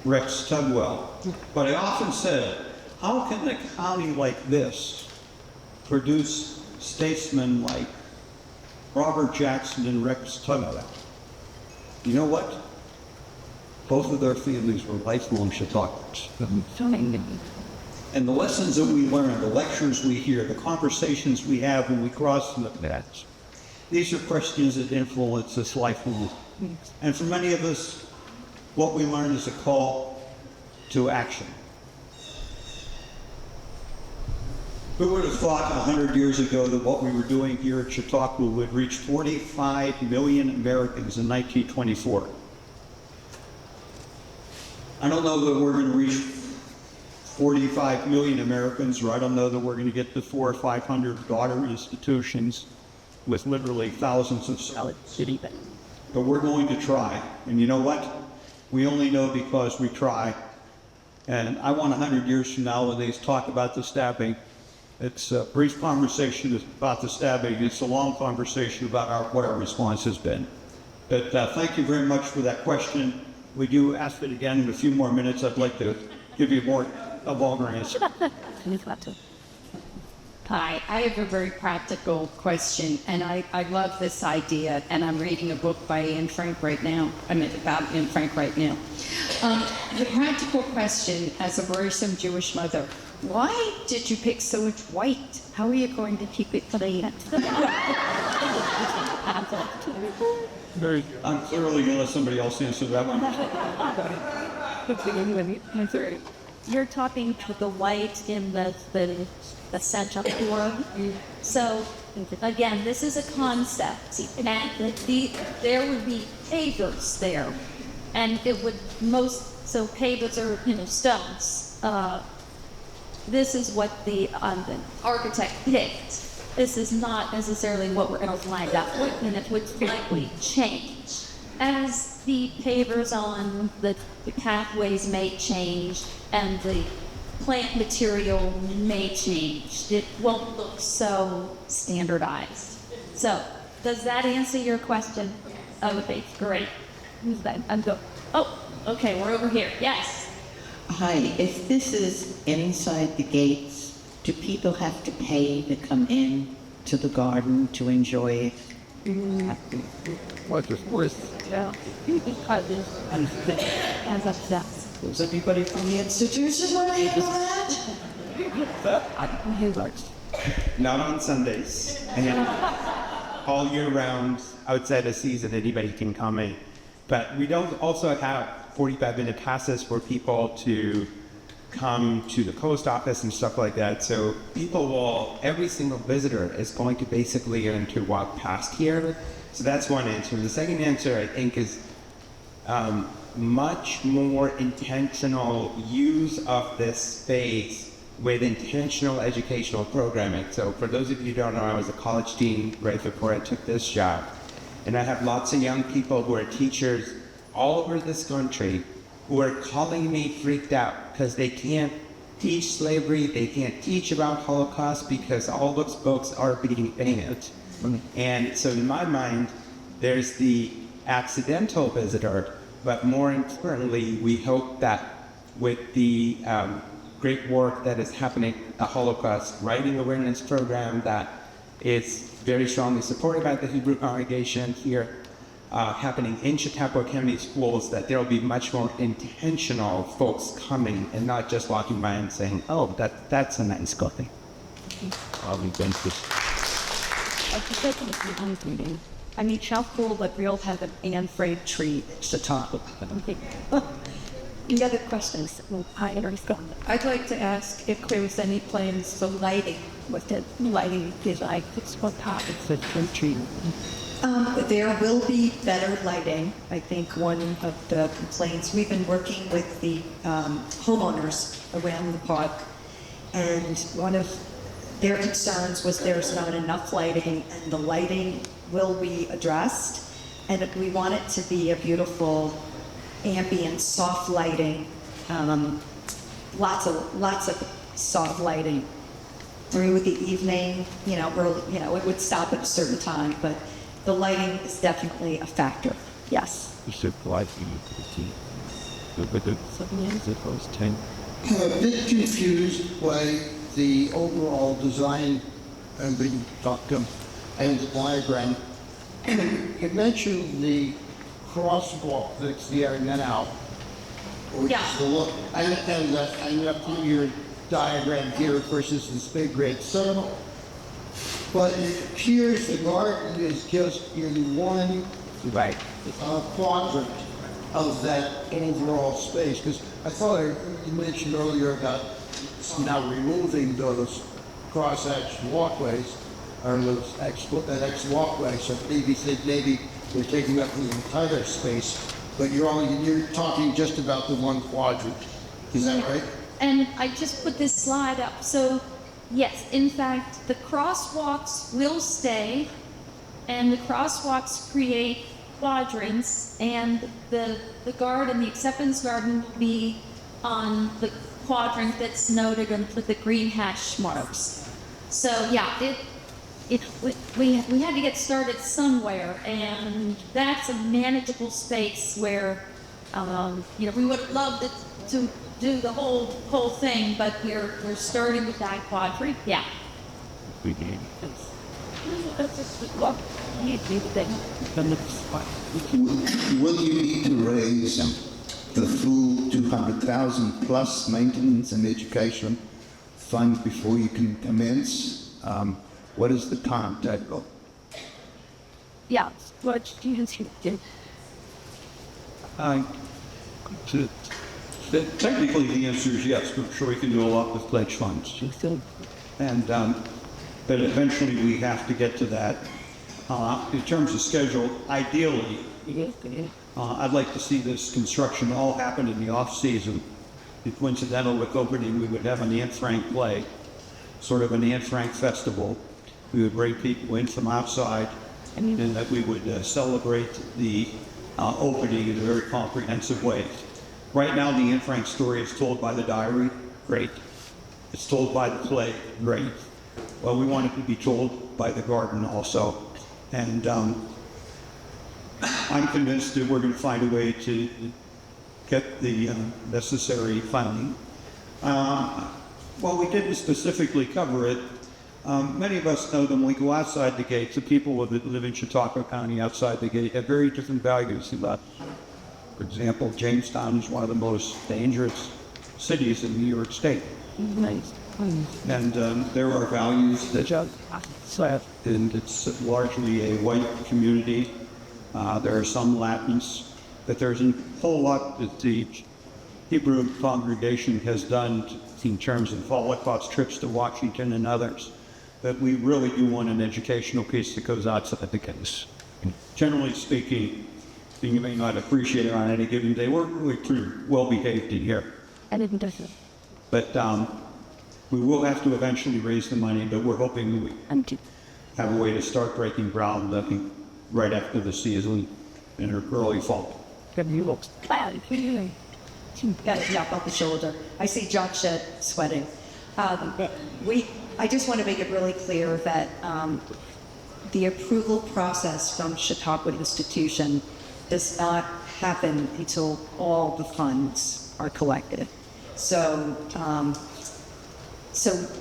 Rex Tugwell. But I often said, how can a county like this produce statesmen like Robert Jackson and Rex Tugwell? You know what? Both of their families were lifelong Chautauquans. And the lessons that we learn, the lectures we hear, the conversations we have when we cross the paths, these are questions that influence us lifelong. And for many of us, what we learn is a call to action. Who would have thought 100 years ago that what we were doing here at Chautauqua would reach 45 million Americans in 1924? I don't know that we're going to reach 45 million Americans, or I don't know that we're going to get to 400 or 500 daughter institutions with literally thousands of salads. But we're going to try. And you know what? We only know because we try. And I want 100 years from now when they talk about the stabbing, it's a brief conversation about the stabbing. It's a long conversation about what our response has been. But thank you very much for that question. Would you ask it again in a few more minutes? I'd like to give you a longer answer. Hi, I have a very practical question, and I love this idea, and I'm reading a book by Anne Frank right now. About Anne Frank right now. The practical question, as a worrisome Jewish mother, why did you pick so much white? How are you going to keep it clean? I'm clearly going to let somebody else answer that one. You're talking to the white in the center door. So, again, this is a concept, and there would be pavers there, and it would so pavers are stones. This is what the architect picked. This is not necessarily what we're going to line up with, and it would likely change as the pavers on the pathways may change and the plant material may change. It won't look so standardized. So, does that answer your question? Okay, great. Who's that? Oh, okay, we're over here. Yes. Hi, if this is inside the gates, do people have to pay to come in to the garden to enjoy it? What is worth? Yeah. As of that. Does anybody from the institution want to handle that? Not on Sundays. And all year round, outside the season, anybody can come in. But we don't also have 45-minute passes for people to come to the post office and stuff like that. So every single visitor is going to basically learn to walk past here. So that's one answer. The second answer, I think, is much more intentional use of this space with intentional educational programming. So for those of you who don't know, I was a college dean right before I took this job. And I have lots of young people who are teachers all over this country who are calling me freaked out because they can't teach slavery, they can't teach about Holocaust because all those books are being banned. And so in my mind, there's the accidental visitor, but more importantly, we hope that with the great work that is happening, the Holocaust Writing Awareness Program that is very strongly supported by the Hebrew congregation here, happening in Chautauqua County schools, that there will be much more intentional folks coming and not just walking by and saying, oh, that's a nice coffee. I mean, how cool that we'll have an Anne Frank tree at Chautauqua. Any other questions? I'd like to ask if there was any plans for lighting, what the lighting is like. It's what topics at the tree. There will be better lighting. I think one of the complaints, we've been working with the homeowners around the park, and one of their concerns was there's not enough lighting, and the lighting will be addressed. And we want it to be a beautiful ambient, soft lighting, lots of soft lighting through the evening. It would stop at a certain time, but the lighting is definitely a factor. Yes. I'm a bit confused by the overall design and the diagram. You mentioned the crosswalk that's there now. Yeah. And you put your diagram here versus this big red circle. But it appears the garden is just in one quadrant of that overall space. Because I thought you mentioned earlier about now removing those cross-hatch walkways, or those X walkway, so maybe they're taking up the entire space, but you're talking just about the one quadrant. Is that right? And I just put this slide up. So, yes, in fact, the crosswalks will stay, and the crosswalks create quadrants, and the garden, the acceptance garden, will be on the quadrant that's noted with the green hash marks. So, yeah, we had to get started somewhere, and that's a manageable space where, we would have loved to do the whole thing, but we're starting with that quadrant. Yeah. Will you need to raise the full 200,000 plus maintenance and education fund before you can commence? What is the timetable? Yeah, what students did. Technically, the answer is yes. I'm sure we can do a lot with pledge funds. And but eventually we have to get to that. In terms of schedule, ideally, I'd like to see this construction all happen in the off-season. Coincidental with opening, we would have an Anne Frank play, sort of an Anne Frank festival. We would bring people in from outside, and that we would celebrate the opening in a very comprehensive way. Right now, the Anne Frank story is told by the diary. Great. It's told by the play. Great. Well, we want it to be told by the garden also. And I'm convinced that we're going to find a way to get the necessary funding. Well, we didn't specifically cover it. Many of us know that when we go outside the gates, the people that live in Chautauqua County outside the gate have very different values. For example, Jamestown is one of the most dangerous cities in New York State. Nice. And there are values that, and it's largely a white community. There are some Latins, but there's a whole lot that the Hebrew congregation has done in terms of Holocaust trips to Washington and others. But we really do want an educational piece that goes outside the case. Generally speaking, you may not appreciate it on any given day. We're really pretty well behaved in here. But we will have to eventually raise the money, but we're hoping we have a way to start breaking ground right after the season in early fall. Yeah, up the shoulder. I see John Shedd sweating. I just want to make it really clear that the approval process from Chautauqua Institution does not happen until all the funds are collected. So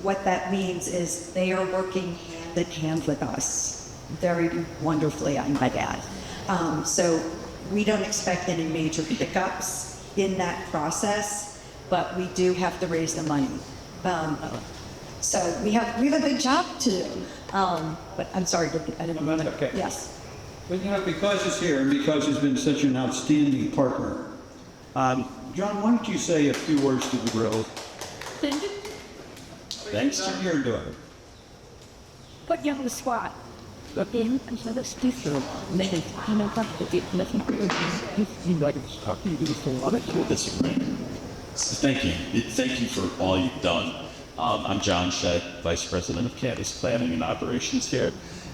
what that means is they are working hand in hand with us very wonderfully, I might add. So we don't expect any major hiccups in that process, but we do have to raise the money. So we have a good job to do. But I'm sorry, I didn't want to. Okay. Yes. But because he's here and because he's been such an outstanding partner, John, why don't you say a few words to the group? Thanks to your daughter. Put you on the spot. Thank you. Thank you for all you've done. I'm John Shedd, Vice President of Campus Planning and Operations here,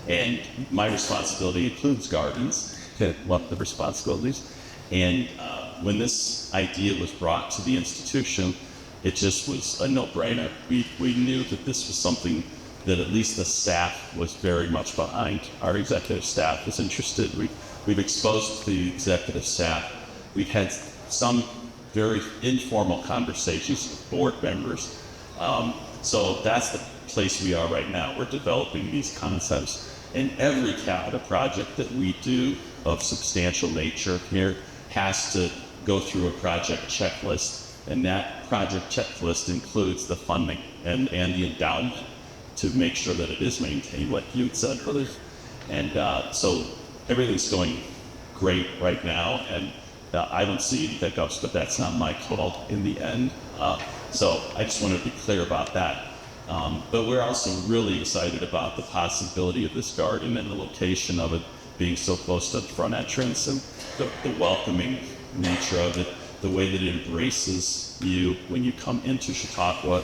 and my responsibility includes gardens, one of the responsibilities. And when this idea was brought to the institution, it just was a no-brainer. We knew that this was something that at least the staff was very much behind. Our executive staff was interested. We've exposed the executive staff. We've had some very informal conversations with board members. So that's the place we are right now. We're developing these concepts. And every capital project that we do of substantial nature here has to go through a project checklist. And that project checklist includes the funding and the endowment to make sure that it is maintained, like you said, brothers. And so everything's going great right now. And I don't see any hiccups, but that's not my call in the end. So I just want to be clear about that. But we're also really excited about the possibility of this garden and the location of it being so close to the front entrance and the welcoming nature of it, the way that it embraces you when you come into Chautauqua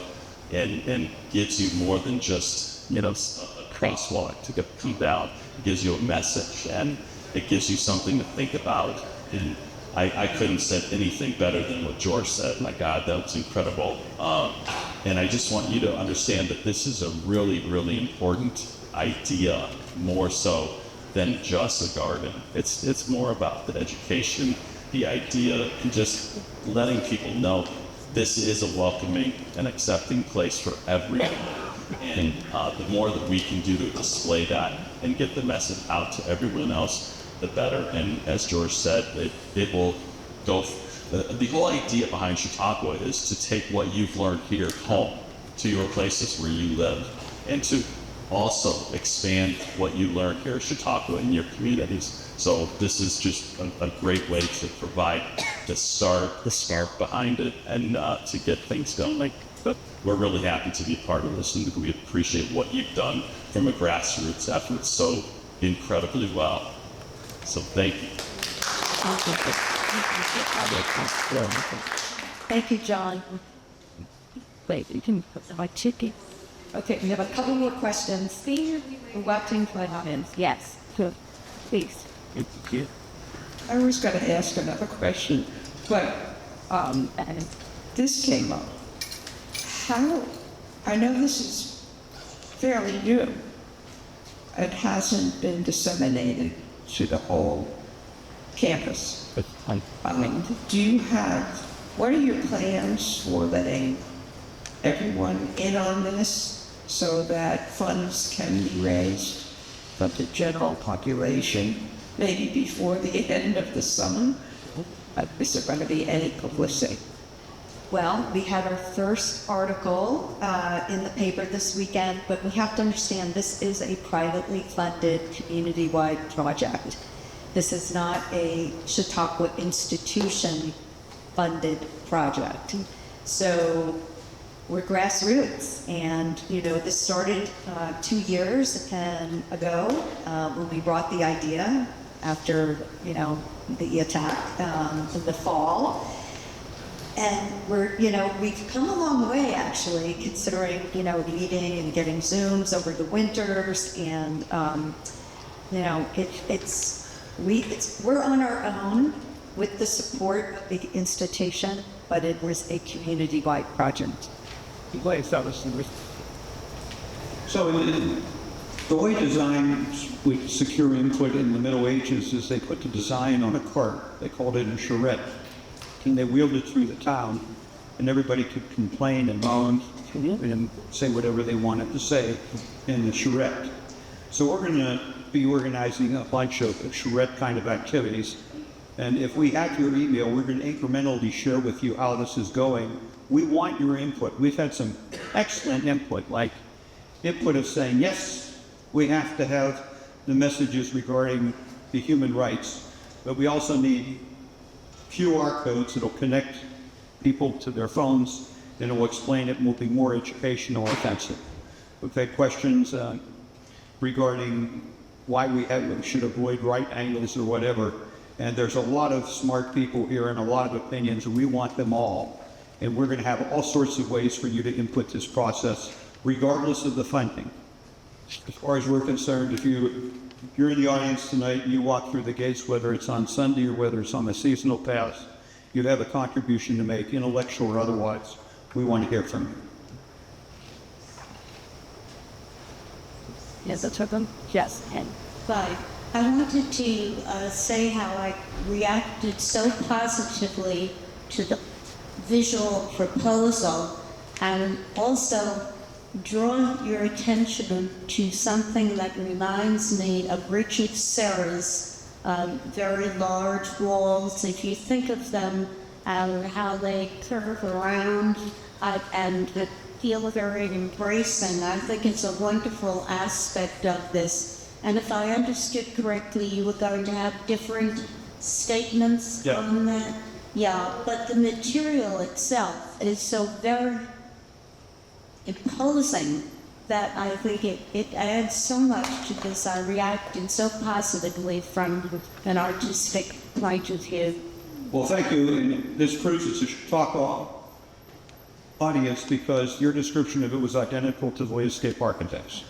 and gives you more than just, a crosswalk to come down. It gives you a message and it gives you something to think about. And I couldn't have said anything better than what George said. My God, that was incredible. And I just want you to understand that this is a really, really important idea, more so than just a garden. It's more about the education, the idea, and just letting people know this is a welcoming and accepting place for everyone. And the more that we can do to display that and get the message out to everyone else, the better. And as George said, it will go. The whole idea behind Chautauqua is to take what you've learned here home to your places where you live, and to also expand what you learned here at Chautauqua in your communities. So this is just a great way to provide the spark behind it, and to get things going. But we're really happy to be part of this, and we appreciate what you've done from a grassroots effort so incredibly well. So thank you. Thank you, John. Wait, you can put my chicken. Okay, we have a couple more questions. We're watching questions. Yes. So, please. I was going to ask another question, but this came up. I know this is fairly new. It hasn't been disseminated to the whole campus. What are your plans for letting everyone in on this so that funds can be raised from the general population, maybe before the end of the summer? Is there going to be any publicity? Well, we had our first article in the paper this weekend, but we have to understand this is a privately funded community-wide project. This is not a Chautauqua institution-funded project. So we're grassroots, and this started 2 years ago when we brought the idea after the attack in the fall. And we've come a long way, actually, considering, meeting and getting Zooms over the winters. And, we're on our own with the support of the institution, but it was a community-wide project. So the way designs with secure input in the Middle Ages is they put the design on a cart. They called it a charrette. And they wheeled it through the town, and everybody could complain and moan and say whatever they wanted to say in the charrette. So we're going to be organizing a bunch of charrette kind of activities. And if we have your email, we're going to incrementally share with you how this is going. We want your input. We've had some excellent input, like input of saying, yes, we have to have the messages regarding the human rights, but we also need QR codes that'll connect people to their phones, and it will explain it and will be more educational and offensive. We've had questions regarding why we should avoid right angles or whatever, and there's a lot of smart people here and a lot of opinions, and we want them all. And we're going to have all sorts of ways for you to input this process, regardless of the funding. As far as we're concerned, if you're in the audience tonight and you walk through the gates, whether it's on Sunday or whether it's on a seasonal pass, you have a contribution to make, intellectual or otherwise. We want to hear from you. Yes, that's them. Yes. But I wanted to say how I reacted so positively to the visual proposal, and also draw your attention to something that reminds me of Richard Serra's very large walls. If you think of them and how they curve around and feel very embracing, I think it's a wonderful aspect of this. And if I understood correctly, you were going to have different statements on that? Yeah, but the material itself is so very imposing that I think it adds so much to this. I reacted so positively from an artistic point of view. Well, thank you. And this proves it's a talk audience because your description of it was identical to the landscape architects.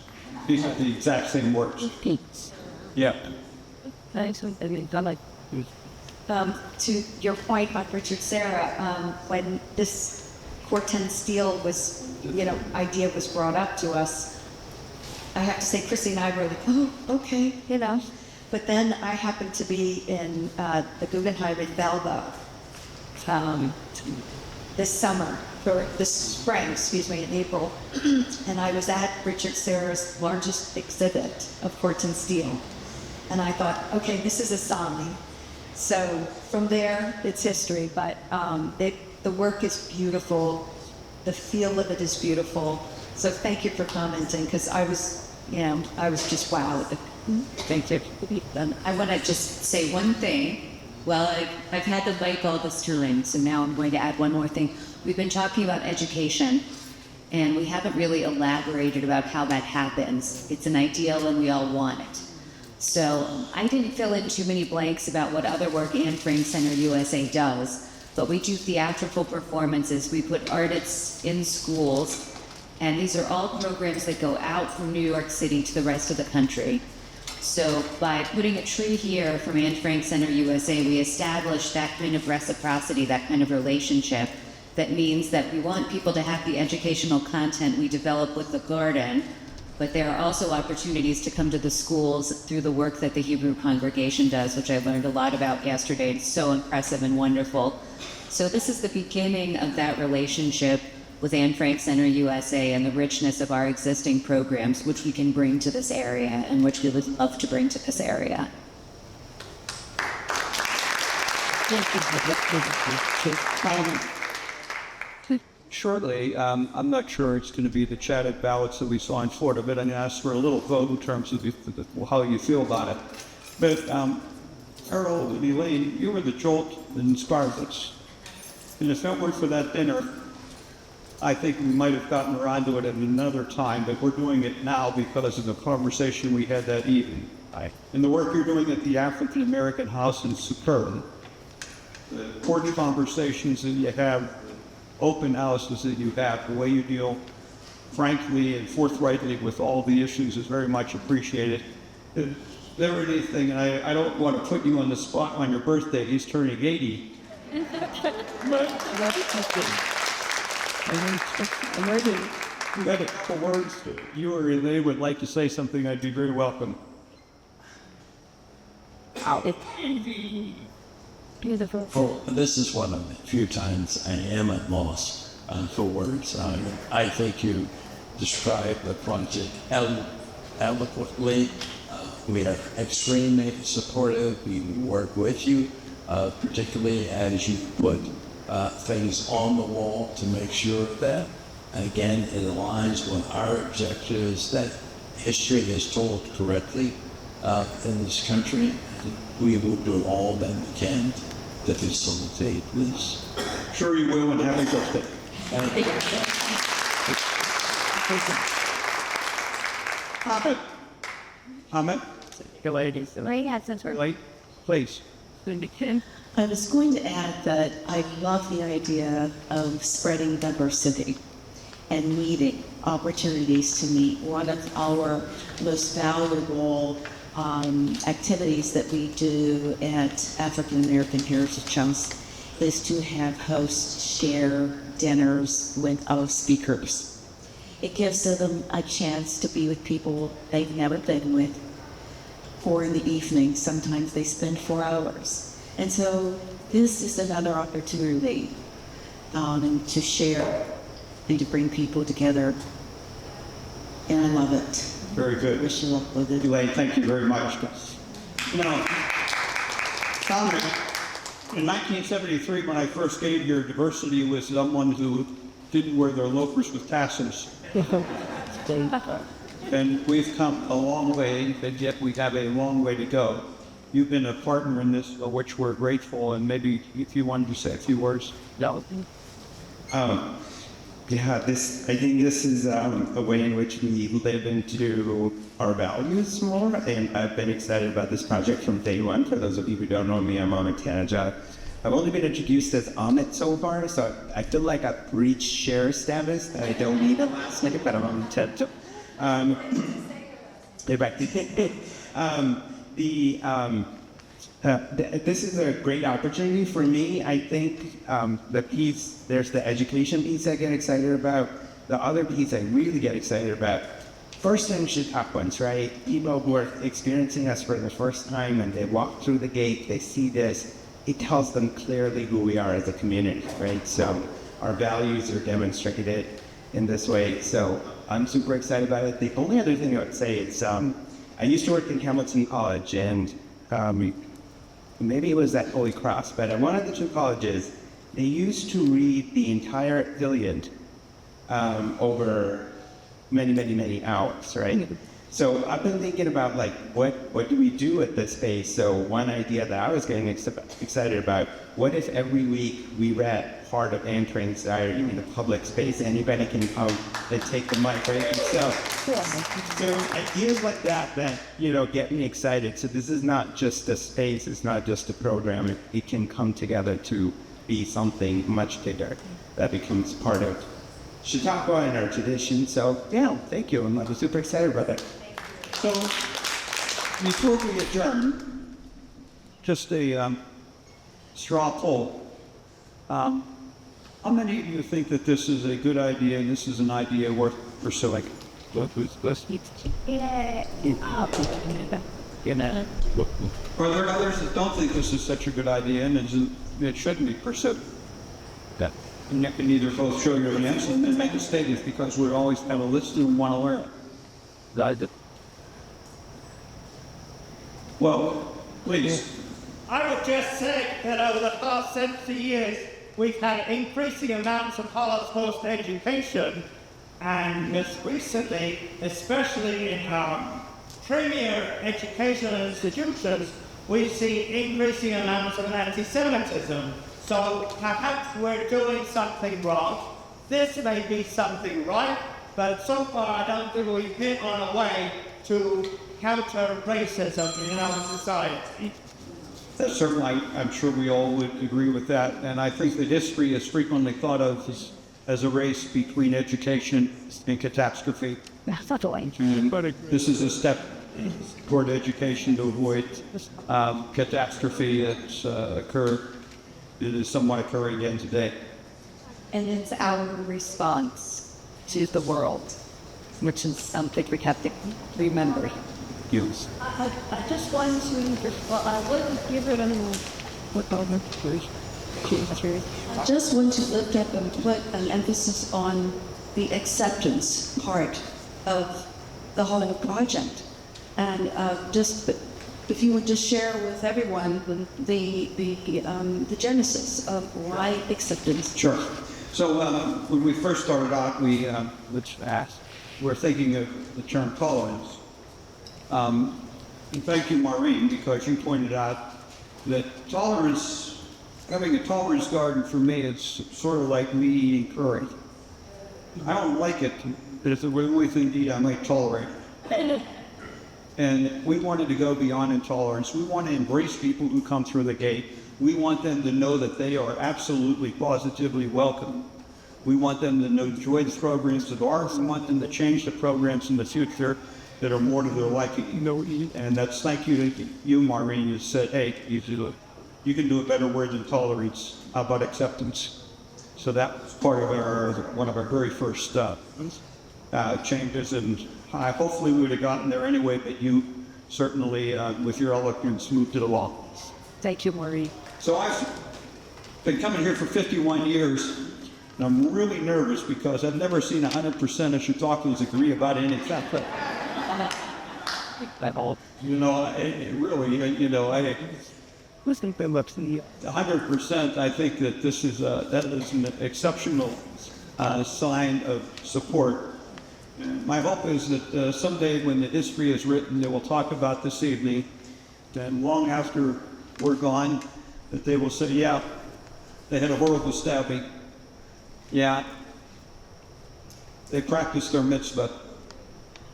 These are the exact same words. Yeah. To your point about Richard Serra, when this Corten steel was, idea was brought up to us, I have to say, Chrissy and I were like, oh, okay, But then I happened to be in the Guggenheim in Valbo this spring, in April, and I was at Richard Serra's largest exhibit of Corten steel, and I thought, okay, this is a sign. So from there, it's history, but the work is beautiful, the feel of it is beautiful. So thank you for commenting, because I was just wowed. Thank you. I want to just say one thing. Well, I've had the mic all this time, so now I'm going to add one more thing. We've been talking about education, and we haven't really elaborated about how that happens. It's an ideal, and we all want it. So I didn't fill in too many blanks about what other work Anne Frank Center USA does, but we do theatrical performances. We put artists in schools, and these are all programs that go out from New York City to the rest of the country. So by putting a tree here from Anne Frank Center USA, we established that kind of reciprocity, that kind of relationship. That means that we want people to have the educational content we develop with the garden, but there are also opportunities to come to the schools through the work that the Hebrew congregation does, which I learned a lot about yesterday. It's so impressive and wonderful. So this is the beginning of that relationship with Anne Frank Center USA and the richness of our existing programs, which we can bring to this area and which we would love to bring to this area. Shortly, I'm not sure it's going to be the chatted ballots that we saw in Florida, but I asked for a little vote in terms of how you feel about it. But Harold and Elaine, you were the jolt that inspired us. And if it weren't for that dinner, I think we might have gotten around to it at another time, but we're doing it now because of the conversation we had that evening. And the work you're doing at the African American House is superb. The important conversations that you have, open houses that you have, the way you deal frankly and forthrightly with all the issues is very much appreciated. If there were anything, and I don't want to put you on the spot on your birthday, he's turning 80. You got a couple words, you or Elaine would like to say something, I'd be very welcome. Beautiful. Well, this is one of the few times I am at loss for words. I think you described the project eloquently. We are extremely supportive. We work with you, particularly as you put things on the wall to make sure that, again, it aligns with our objectives that history is told correctly in this country. We will do all that we can to facilitate this. Sure you will, and happy birthday. Comment? Elaine, please. I was going to add that I love the idea of spreading diversity and meeting opportunities to meet. One of our most valuable activities that we do at African American Heritage House is to have hosts share dinners with our speakers. It gives them a chance to be with people they've never been with, or in the evening, sometimes they spend 4 hours. And so this is another opportunity to share and to bring people together. And I love it. Very good. Wish you luck with it. Elaine, thank you very much. Now, in 1973, when I first gave your diversity was someone who didn't wear their loafers with tassels. And we've come a long way, and yet we have a long way to go. You've been a partner in this, for which we're grateful, and maybe if you wanted to say a few words. No. Yeah, I think this is a way in which we live into our values more, and I've been excited about this project from day one. For those of you who don't know me, I'm Amit Taneja. I've only been introduced as Amit so far, so I feel like I've reached share status that I don't need a last name, but I'm Amit Taneja. This is a great opportunity for me. I think there's the education piece I get excited about. The other piece I really get excited about, first and top ones, right? People who are experiencing us for the first time and they walk through the gate, they see this, it tells them clearly who we are as a community, right? So our values are demonstrated in this way. So I'm super excited about it. The only other thing I would say is I used to work in Hamilton College, and maybe it was at Holy Cross, but at one of the two colleges, they used to read the entire Iliad over many, many, many hours, right? So I've been thinking about like, what do we do at this space? So one idea that I was getting excited about, what if every week we read part of Anne Train's diary in the public space? Anybody can come and take the mic, right? So ideas like that, get me excited. So this is not just a space, it's not just a program. It can come together to be something much bigger that becomes part of Chautauqua and our tradition. So yeah, thank you. I'm super excited about that. So, before we adjourn, just a straw poll. How many of you think that this is a good idea and this is an idea worth pursuing? Are there others that don't think this is such a good idea and it shouldn't be pursued? And you can either both show your hands and make a statement, because we always have a list and want to learn. Well, please. I would just say that over the past 70 years, we've had increasing amounts of Holocaust education, and just recently, especially in our premier educational institutions, we see increasing amounts of anti-Semitism. So perhaps we're doing something wrong. This may be something right, but so far I don't think we've hit on a way to counter racism in our society. Certainly, I'm sure we all would agree with that. And I think that history is frequently thought of as a race between education and catastrophe. But this is a step toward education to avoid catastrophe that's occurred. It is somewhat occurring again today. And it's our response to the world, which is something we have to remember. Yes. I just wanted to, I wouldn't give it I just want to lift up and put an emphasis on the acceptance part of the whole project. And just, if you would just share with everyone the genesis of why acceptance. Sure. So when we first started out, we were thinking of the term tolerance. And thank you, Maureen, because you pointed out that tolerance, having a tolerance garden for me, it's sort of like me eating curry. I don't like it, but it's the only thing to eat I might tolerate. And we wanted to go beyond intolerance. We want to embrace people who come through the gate. We want them to know that they are absolutely, positively welcome. We want them to enjoy the programs of ours. We want them to change the programs in the future that are more to their liking. And that's thank you to you, Maureen, who said, hey, you can do a better word than tolerance. How about acceptance? So that was part of one of our very first changes, and hopefully we would have gotten there anyway, but you certainly, with your eloquence, moved it along. Thank you, Maureen. So I've been coming here for 51 years, and I'm really nervous because I've never seen 100% of Chautauquans agree about anything. I 100%, I think that that is an exceptional sign of support. My hope is that someday when the history is written that we'll talk about this evening, then long after we're gone, that they will say, yeah, they had a horrible stabbing. Yeah, They practiced their mitzvah.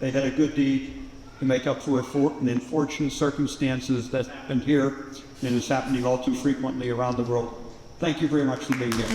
They had a good deed to make up for the unfortunate circumstances that happened here and is happening all too frequently around the world. Thank you very much for being here.